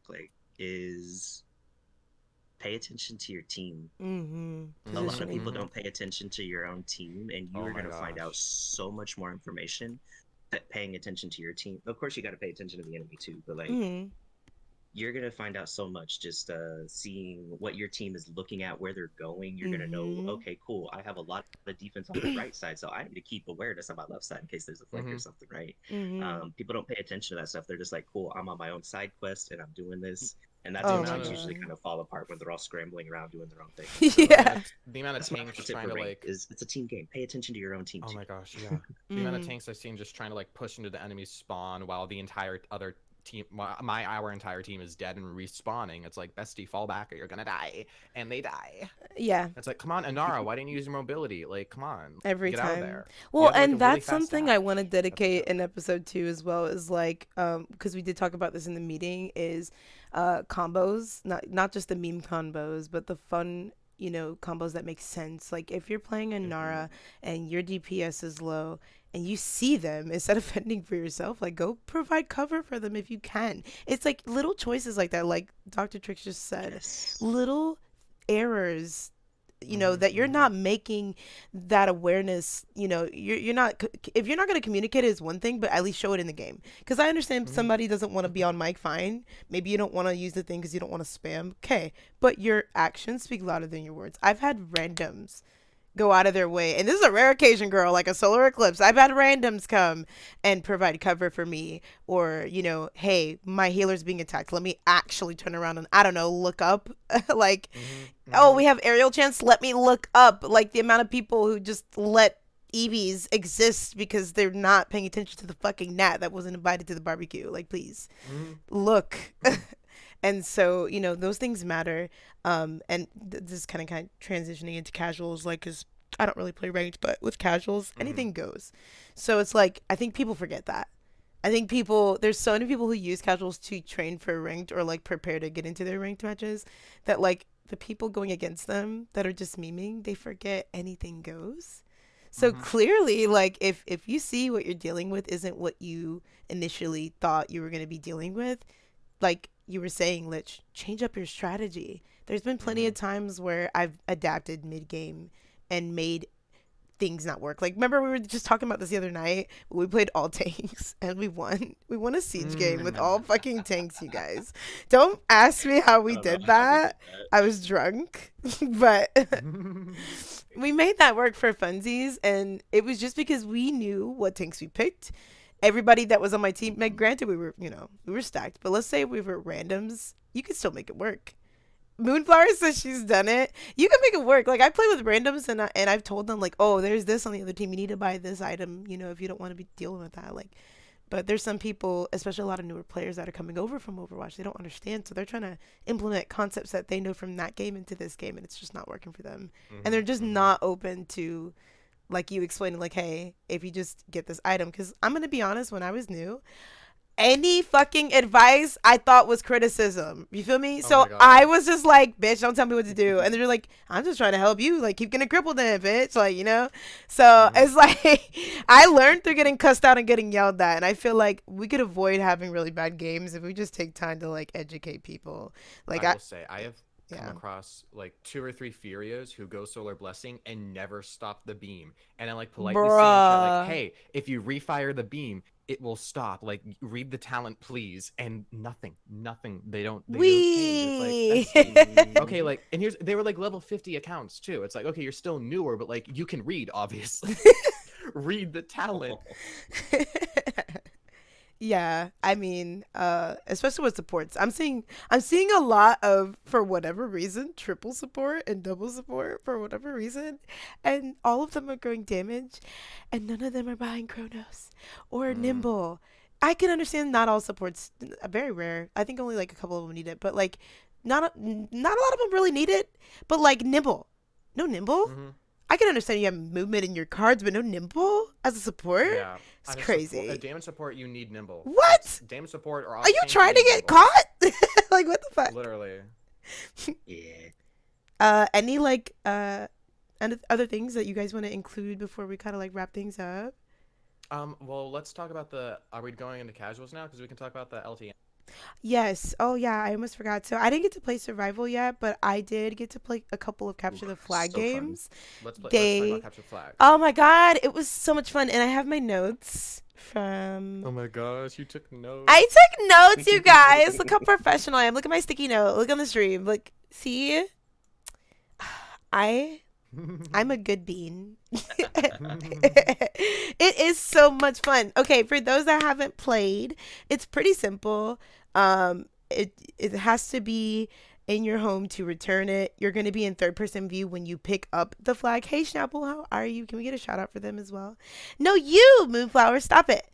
is pay attention to your team. A lot of people Positioning. don't pay attention to your own team, and you Oh are my gonna find out gosh. so much more information that paying attention to your team. Of course, you got to pay attention to the enemy too, but you're gonna find out so much just seeing what your team is looking at, where they're going. You're gonna know, okay, cool. I have a lot of defense on the right side, so I need to keep awareness on my left side in case there's a flank or something, right? People don't pay attention to that stuff. They're just like, cool, I'm on my own side quest and I'm doing this, and that's The Oh when my amount teams of usually god. kind of fall apart when they're all scrambling around doing their own thing. So Yeah. the amount of that's my tanks pro tip trying for to ranked is it's a team game. Pay attention to your own team Oh too. my gosh, yeah. The amount of tanks I've seen just trying to like push into the enemy's spawn while the entire other team, our entire team is dead and respawning. It's like, bestie, fall back or you're gonna die, and they die. Yeah. It's like, come on, Anara, why didn't you use your mobility? Like, come on, Every get time. out of there. Well, have, like, a and really that's fast something dash. I want to That's a dedicate joke. in episode 2 as well, is like because we did talk about this in the meeting, is combos, not just the meme combos, but the fun, combos that make sense. Like if you're playing a Nara and your DPS is low and you see them, instead of fending for yourself, like go provide cover for them if you can. It's like little choices like that, like Dr. Trix just said. Yes. Little errors, that you're not making that awareness. You're not, if you're not going to communicate it is one thing, but at least show it in the game. Because I understand somebody doesn't want to be on mic, fine. Maybe you don't want to use the thing because you don't want to spam, okay, but your actions speak louder than your words. I've had randoms go out of their way, and this is a rare occasion, girl, like a solar eclipse. I've had randoms come and provide cover for me, or hey, my healer's being attacked, let me actually turn around and, I don't know, look up. Like oh, we have aerial chance, let me look up. Like the amount of people who just let EVs exist because they're not paying attention to the fucking gnat that wasn't invited to the barbecue. Like, please look. And so, those things matter. And this is kind of transitioning into casuals, like, because I don't really play ranked, but with casuals, anything goes. So it's like, I think people forget that. I think there's so many people who use casuals to train for ranked or like prepare to get into their ranked matches, that like the people going against them that are just memeing, they forget anything goes. So clearly, like if you see what you're dealing with isn't what you initially thought you were going to be dealing with, like you were saying, Lich, change up your strategy. There's been plenty of times where I've adapted mid-game and made things not work. Like, remember we were just talking about this the other night? We played all tanks and we won. We won a siege game with all fucking tanks, you guys. Don't ask me how we did that. I was drunk, but we made that work for funsies, and it was just because we knew what tanks we picked. Everybody that was on my team, like, granted we were stacked, but let's say we were randoms, you could still make it work. Moonflower says she's done it. You can make it work. Like, I play with randoms, and I've told them, like, oh, there's this on the other team, you need to buy this item, if you don't want to be dealing with that. Like, but there's some people, especially a lot of newer players that are coming over from Overwatch, they don't understand, so they're trying to implement concepts that they know from that game into this game, and it's just not working for them. And they're just not open to, like you explained, like, hey, if you just get this item, because I'm gonna be honest, when I was new, any fucking advice I thought was criticism. You feel me? So I was just like, bitch, don't tell me what to do. And they're like, I'm just trying to help you. Like, keep getting crippled in it, bitch. Like, So it's like, I learned through getting cussed out and getting yelled at. And I feel like we could avoid having really bad games if we just take time to, like, educate people. Like, I will say, I have come across like 2 or 3 Furios who go Solar Blessing and never stop the beam. And I like politely say in chat, like, hey, if you refire the beam, it will stop. Like, read the talent, please. And nothing. They don't change. It's like, okay, like, and they were like level 50 accounts too. It's like, okay, you're still newer, but like you can read, obviously. Read the talent. Yeah, I mean, especially with supports, I'm seeing a lot of, for whatever reason, triple support and double support for whatever reason, and all of them are growing damage, and none of them are buying Chronos or Nimble. I can understand not all supports, very rare. I think only like a couple of them need it, but like not a lot of them really need it. But like Nimble, no Nimble. I can understand you have movement in your cards, but no Nimble as a support? Yeah. It's crazy. A damage support, you need Nimble. What? It's damage support or are you trying to get caught? Like, what the fuck? Literally. Yeah. Any like and other things that you guys want to include before we kind of like wrap things up? Well, let's talk about the. Are we going into casuals now? Because we can talk about the LTN. Yes. Oh yeah, I almost forgot. So I didn't get to play survival yet, but I did get to play a couple of capture the flag so fun. games. Let's talk They about capture the flag. Oh my god, it was so much fun, and I have my notes from. Oh my gosh, you took notes. I took notes, you guys. Look how professional I am. Look at my sticky note. Look on the stream. Look, see, I'm a good bean. It is so much fun. Okay, for those that haven't played, it's pretty simple. It has to be in your home to return it. You're going to be in third person view when you pick up the flag. Hey, Schnapple, how are you? Can we get a shout out for them as well? No, you, Moonflower, stop it.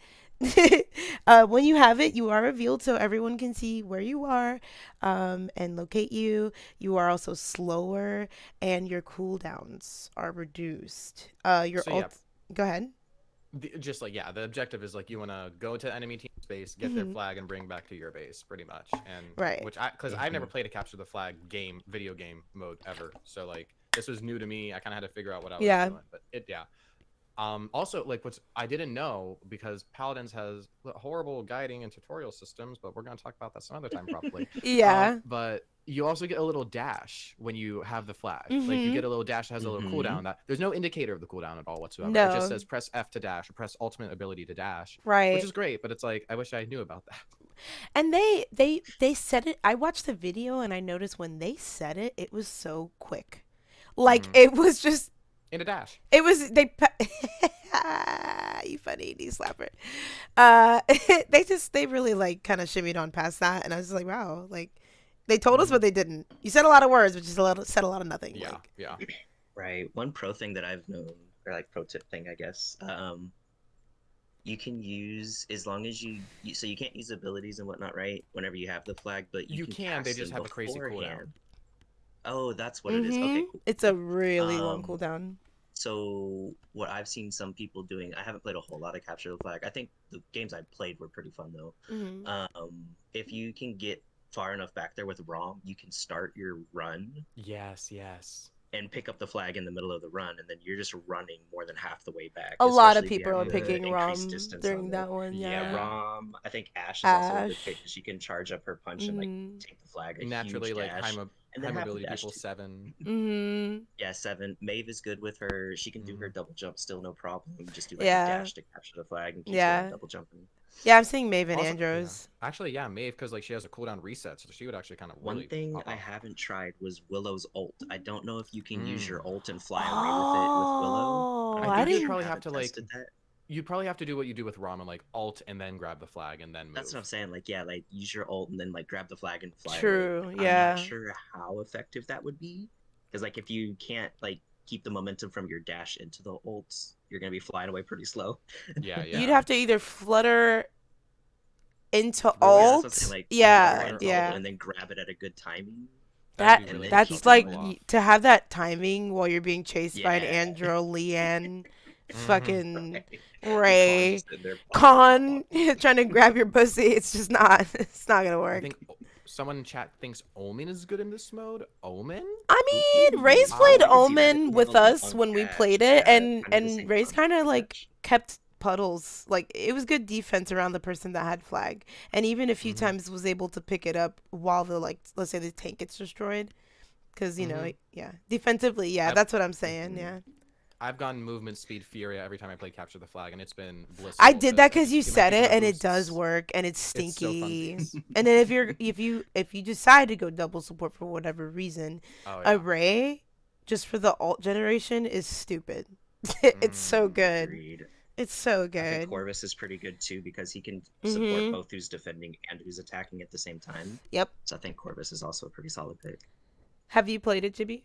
When you have it, you are revealed so everyone can see where you are and locate you. You are also slower, and your cooldowns are reduced. Your So, ult. yeah. Go ahead. Just like the objective is like you want to go to enemy team base, get their flag, and bring back to your base, pretty much. And Right. because I've never played a capture the flag video game mode ever, so like this was new to me. I kind of had to figure out what I was doing, but also, like, I didn't know, because Paladins has horrible guiding and tutorial systems, but we're going to talk about that some other time probably. Yeah. But you also get a little dash when you have the flag. Like, you get a little dash that has a little cooldown. That there's no indicator of the cooldown at all whatsoever. No. It just says press F to dash, or press ultimate ability to dash. Right. Which is great, but it's like, I wish I knew about that. And they said it. I watched the video and I noticed when they said it, it was so quick. Like, it was just In a dash. It was you funny knee slapper. They really like kind of shimmied on past that, and I was just like, wow, like they told us, but they didn't. You said a lot of words, but just said a lot of nothing. Yeah, like. yeah. Right. One pro thing that I've known, or like pro tip thing, I guess. You can use, as long as so you can't use abilities and whatnot, right? Whenever you have the flag, but you can. They cast just them have a crazy cooldown. beforehand. Oh, that's what it is. Okay, cool. It's a really long cooldown. So what I've seen some people doing, I haven't played a whole lot of Capture the Flag. I think the games I played were pretty fun though. If you can get far enough back there with ROM, you can start your run. Yes. And pick up the flag in the middle of the run, and then you're just running more than half the way back. A lot of especially if you people have are the picking ROM increased distance during on that it. one. Yeah. ROM. I think Ash is also a good pick, because she can charge up her punch and like take the flag. Naturally, like high mobility people 7. Yeah, 7. Maeve is good with her. She can do her double jump still, no problem. Just do like Yeah. a dash to capture the flag and keep going double jumping. Yeah, I'm seeing Maeve and Also, Andros. yeah. Actually, yeah, Maeve, because like she has a cooldown reset, so she would actually kind of really. One thing pop I off. haven't tried was Willow's ult. I don't know if you can use your ult and fly away with it with Willow. Oh, I I think didn't. you'd probably have to like. tested that. You'd probably have to do what you do with ROM and like alt and then grab the flag and then move. That's what I'm saying. Like, yeah, like use your ult and then like grab the flag and fly. True, away. yeah. I'm not sure how effective that would be, because like if you can't like keep the momentum from your dash into the ult, you're gonna be flying away pretty slow. Yeah. You'd have to either flutter into That's what I'm ult. saying, like, Yeah, flutter yeah. ult and then grab it at a good timing. That'd be And really then That's keep like going off. to have that timing while you're being chased by an Yeah. Andro, Leanne, fucking Right. Ray, Con's in there. Con trying to grab your pussy. It's just not. It's not gonna I work. think someone in chat thinks Omen is good in this mode. Omen? I mean, Ray's I played can see that. Omen with Well, us when we played it, and kinda the same Ray's kind of like concept. kept puddles. Like it was good defense around the person that had flag, and even a few times was able to pick it up while the like, let's say the tank gets destroyed, because you know, yeah, defensively, yeah, that's what I'm saying, yeah. I've gotten movement speed Furia every time I play Capture the Flag, and it's been blissful. I did that because you get my said it, hero and it boosts. does work, and it's It's so fun stinky. to use. And then if you decide to go double support for whatever reason, Oh, a yeah. Ray just for the alt generation is stupid. It's so good. Agreed. It's so I think good. Corvus is pretty good too, because he can support both who's defending and who's attacking at the same time. Yep. So I think Corvus is also a pretty solid pick. Have you played it, Chibi?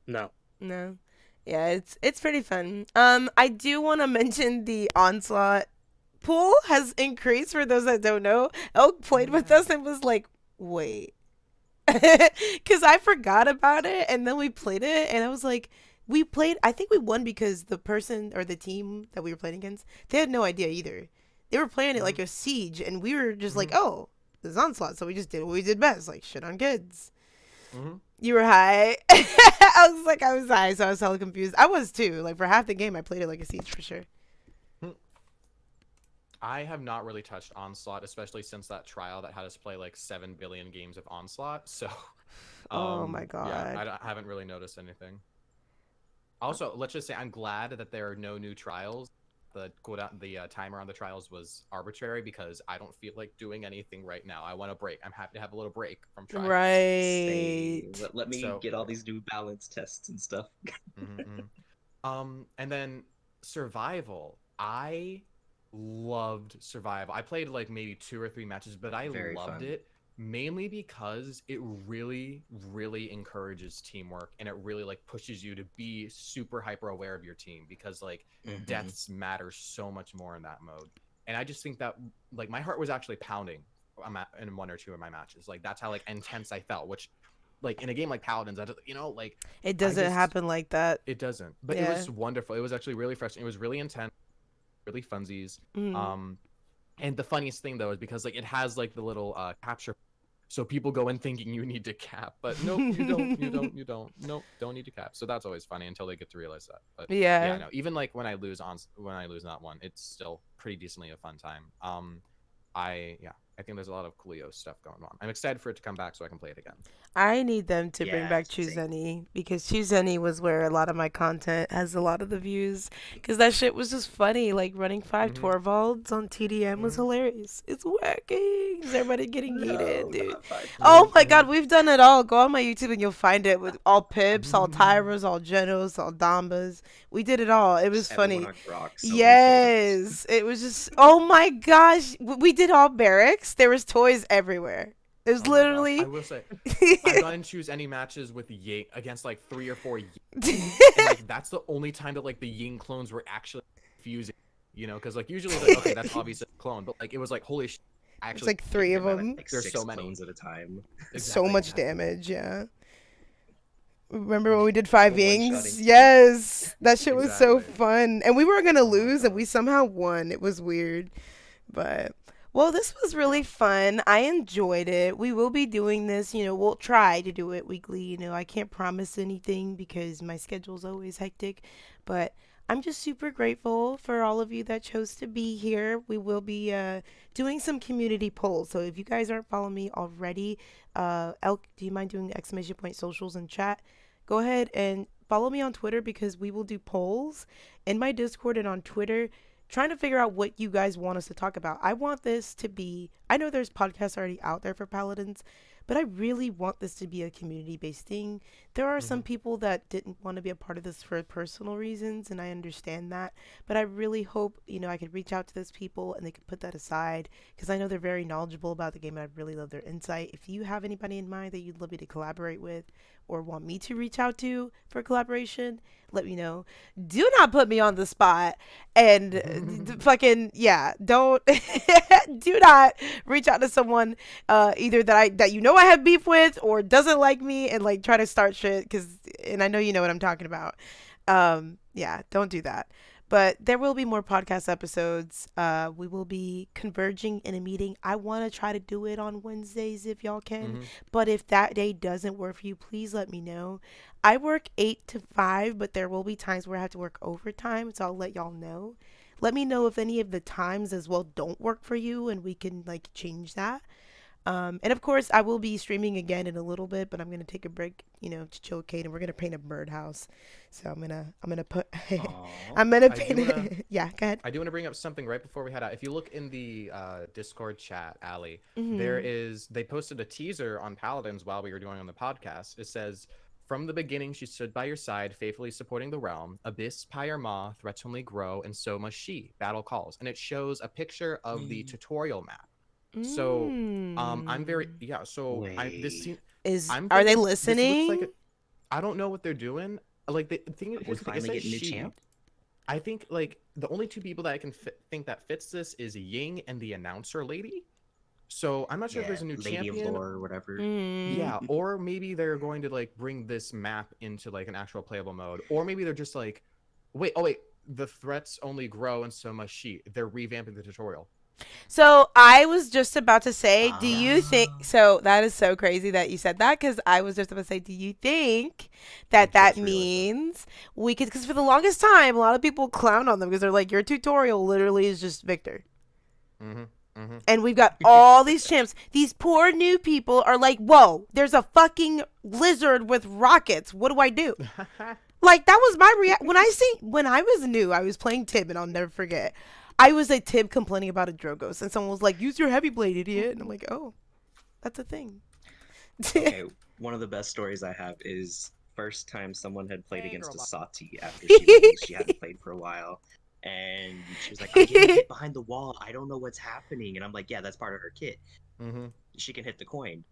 No. No. Yeah, it's pretty fun. I do want to mention the onslaught pool has increased for those that don't know. Elk played with us and was like, wait. Because I forgot about it, and then we played it, and I was like, I think we won because the person or the team that we were playing against, they had no idea either. They were playing it like a siege, and we were just like, oh, this is onslaught, so we just did what we did best, like shit on kids. You were high. I was high, so I was hella confused. I was too. Like for half the game, I played it like a siege for sure. I have not really touched Onslaught, especially since that trial that had us play like 7 billion games of Onslaught. So, Oh my god. Yeah, I haven't really noticed anything. Also, let's just say I'm glad that there are no new trials. The timer on the trials was arbitrary because I don't feel like doing anything right now. I want a break. I'm happy to have a little break from trials. Right. Let me get all these new balance tests and stuff. And then survival. I loved survival. I played like maybe 2 or 3 matches, but I loved it mainly because it really encourages teamwork, and it really like pushes you to be super hyper aware of your team, because like deaths matter so much more in that mode. And I just think that like my heart was actually pounding in 1 or 2 of my matches. Like that's how like intense I felt, which like in a game like Paladins, like it doesn't happen like that. It doesn't, but it was wonderful. It was actually really frustrating. It was really intense, really funsies. And the funniest thing though is because like it has like the little capture, so people go in thinking you need to cap, but nope, you don't. Nope, don't need to cap. So that's always funny until they get to realize that. But yeah, no, even like when I lose that one, it's still pretty decently a fun time. I think there's a lot of Coolio stuff going on. I'm excited for it to come back so I can play it again. I need them to bring back Choose Any, because Choose Any was where a lot of my content has a lot of the views, because that shit was just funny. Like running 5 Torvalds on TDM was hilarious. It's working. Is everybody getting heated, dude? Oh my god, we've done it all. Go on my YouTube and you'll find it with all Pips, all Tyras, all Genos, all Dambas. We did it all. It was funny. Yes, it was just, oh my gosh. We did all barracks. There was toys everywhere. It was literally. I will say, I got in Choose Any matches with Ying against like 3 or 4 Ying. And like that's the only time that like the Ying clones were actually fusing, because like usually like, okay, that's obviously a clone, but like it was like holy shit. Actually, it's like 3 of them. Like there's so many clones at a time. So much damage, yeah. Remember when we did 5 Yings? Yes, that shit was so fun, and we were gonna lose, and we somehow won. It was weird, but. Well, this was really fun. I enjoyed it. We will be doing this, we'll try to do it weekly. I can't promise anything because my schedule's always hectic, but I'm just super grateful for all of you that chose to be here. We will be doing some community polls. So if you guys aren't following me already, Elk, do you mind doing ! socials in chat? Go ahead and follow me on Twitter, because we will do polls in my Discord and on Twitter, trying to figure out what you guys want us to talk about. I want this to be, I know there's podcasts already out there for Paladins, but I really want this to be a community-based thing. There are some people that didn't want to be a part of this for personal reasons, and I understand that, but I really hope, I could reach out to those people and they could put that aside, because I know they're very knowledgeable about the game and I really love their insight. If you have anybody in mind that you'd love me to collaborate with or want me to reach out to for collaboration, let me know. Do not put me on the spot and fucking don't do not reach out to someone either that I have beef with or doesn't like me and like try to start shit, and I know you know what I'm talking about. Don't do that. But there will be more podcast episodes. We will be converging in a meeting. I want to try to do it on Wednesdays if y'all can. But if that day doesn't work for you, please let me know. I work 8 to 5, but there will be times where I have to work overtime, so I'll let y'all know. Let me know if any of the times as well don't work for you, and we can like change that. And of course, I will be streaming again in a little bit, but I'm gonna take a break, to chill with Kate, and we're gonna paint a birdhouse. So I'm gonna put, I'm gonna paint it. Yeah, go ahead. I do want to bring up something right before we head out. If you look in the Discord chat, Allie, they posted a teaser on Paladins while we were doing on the podcast. It says, "From the beginning, she stood by your side, faithfully supporting the realm. Abyss, Pyre Maw, threats only grow, and so must she. Battle calls." And it shows a picture of the tutorial map. So, I'm very So this scene are they listening? Like I don't know what they're doing. Like the thing is, we finally get new champ. I think like the only 2 people that I can think that fits this is Ying and the announcer lady. So I'm not sure if there's a new Lady champion of Lore or whatever. Yeah, or maybe they're going to like bring this map into like an actual playable mode, or maybe they're just like, wait, the threats only grow and so must she. They're revamping the tutorial. So I was just about to say, do you think? Ah. So that is so crazy that you said that because I was just about to say, do you think I that that just realized that. means we could? Because for the longest time, a lot of people clown on them because they're like, your tutorial literally is just Victor. Mm-hmm. Mm-hmm. And we've got all these champs. These poor new people are like, whoa, there's a fucking lizard with rockets. What do I do? Like, that was my reaction. When I was new, I was playing Tib, and I'll never forget. I was a Tib complaining about a Drogos, and someone was like, use your heavy blade, idiot. And I'm like, oh, that's a thing. Okay, one of the best stories I have is first time someone had played Hey, against a girl. Sati after she released. She hadn't played for a while. And she was like, I'm getting hit behind the wall. I don't know what's happening. And I'm like, yeah, that's part of her kit. Mm-hmm. She can hit the coin.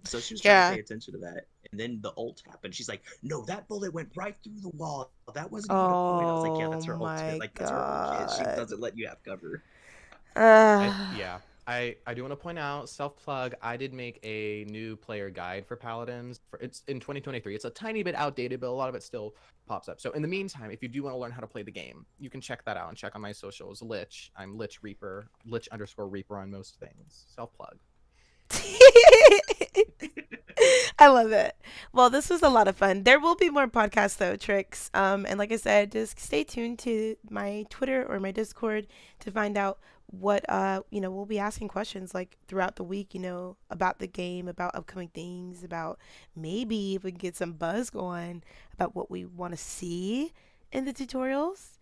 So she was trying to Yeah. pay attention to that. And then the ult happened. She's like, no, that bullet went right through the wall. That wasn't even a coin. I was like, yeah, Oh that's her ultimate. my Like, that's her whole kit. She god. doesn't let you have cover. Yeah. I do want to point out, self plug. I did make a new player guide for Paladins. It's in 2023. It's a tiny bit outdated, but a lot of it still pops up. So in the meantime, if you do want to learn how to play the game, you can check that out and check on my socials. LICH. I'm LICH Reaper. LICH_Reaper on most things. Self plug. I love it. Well, this was a lot of fun. There will be more podcasts though, tricks. And like I said, just stay tuned to my Twitter or my Discord to find out what we'll be asking questions like throughout the week, about the game, about upcoming things, about maybe if we can get some buzz going about what we want to see in the tutorials.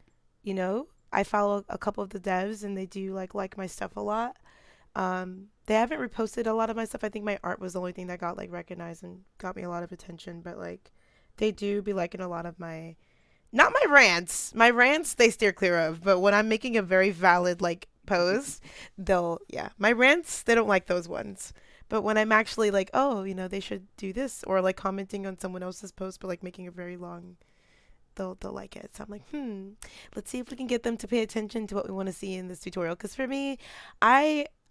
I follow a couple of the devs and they do like my stuff a lot. They haven't reposted a lot of my stuff. I think my art was the only thing that got like recognized and got me a lot of attention. But like, they do be liking a lot of my, not my rants. My rants they steer clear of. But when I'm making a very valid like post, my rants they don't like those ones. But when I'm actually like, oh, they should do this, or like commenting on someone else's post, but like making a very long, they'll like it. So I'm like, let's see if we can get them to pay attention to what we want to see in this tutorial. Because for me,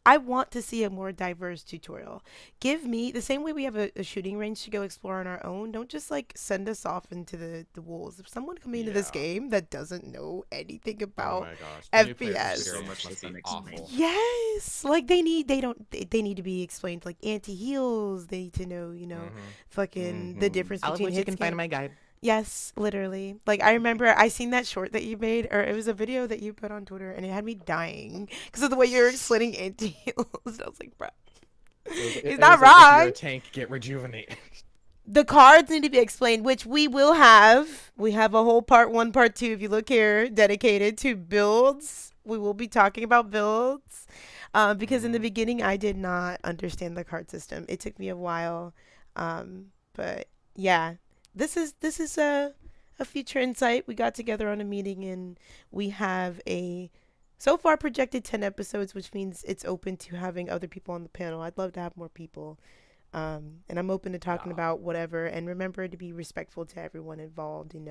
I want to see a more diverse tutorial. Give me the same way we have a shooting range to go explore on our own. Don't just like send us off into the wolves. If someone coming into this Yeah. game that doesn't know anything Oh about my gosh. The new player FPS. So experience much must that's be unexplained. awful. Yes, like they need to be explained like anti heals. They need to know fucking the difference All of between which you hit can find in my guide. Yes, literally. Like I remember I seen that short that you made, or it was a video that you put on Twitter, and it had me dying because of the way you were explaining anti heals. I was like, bro, he's not Like, if you're wrong. a tank, get rejuvenate. The cards need to be explained, which we will have. We have a whole part 1, part 2. If you look here, dedicated to builds. We will be talking about builds, because in the beginning I did not understand the card system. It took me a while, but yeah. This is a future insight. We got together on a meeting and we have a so far projected 10 episodes, which means it's open to having other people on the panel. I'd love to have more people. And I'm open to talking Yeah. about whatever. And remember to be respectful to everyone involved. If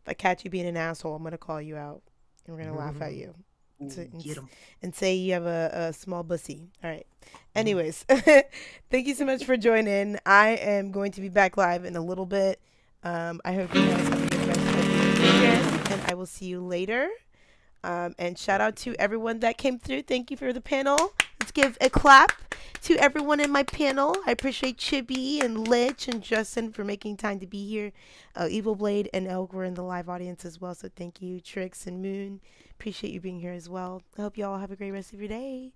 I catch you being an asshole, I'm gonna call you out and we're gonna laugh at you Get him. and say you have a small bussy. All right. Anyways, thank you so much for joining. I am going to be back live in a little bit. I hope you guys have a good rest of the weekend, and I will see you later. And shout out to everyone that came through. Thank you for the panel. Let's give a clap to everyone in my panel. I appreciate Chibi and Lich and Justin for making time to be here. Evil Blade and Elk were in the live audience as well, so thank you. Trix and Moon, appreciate you being here as well. I hope you all have a great rest of your day.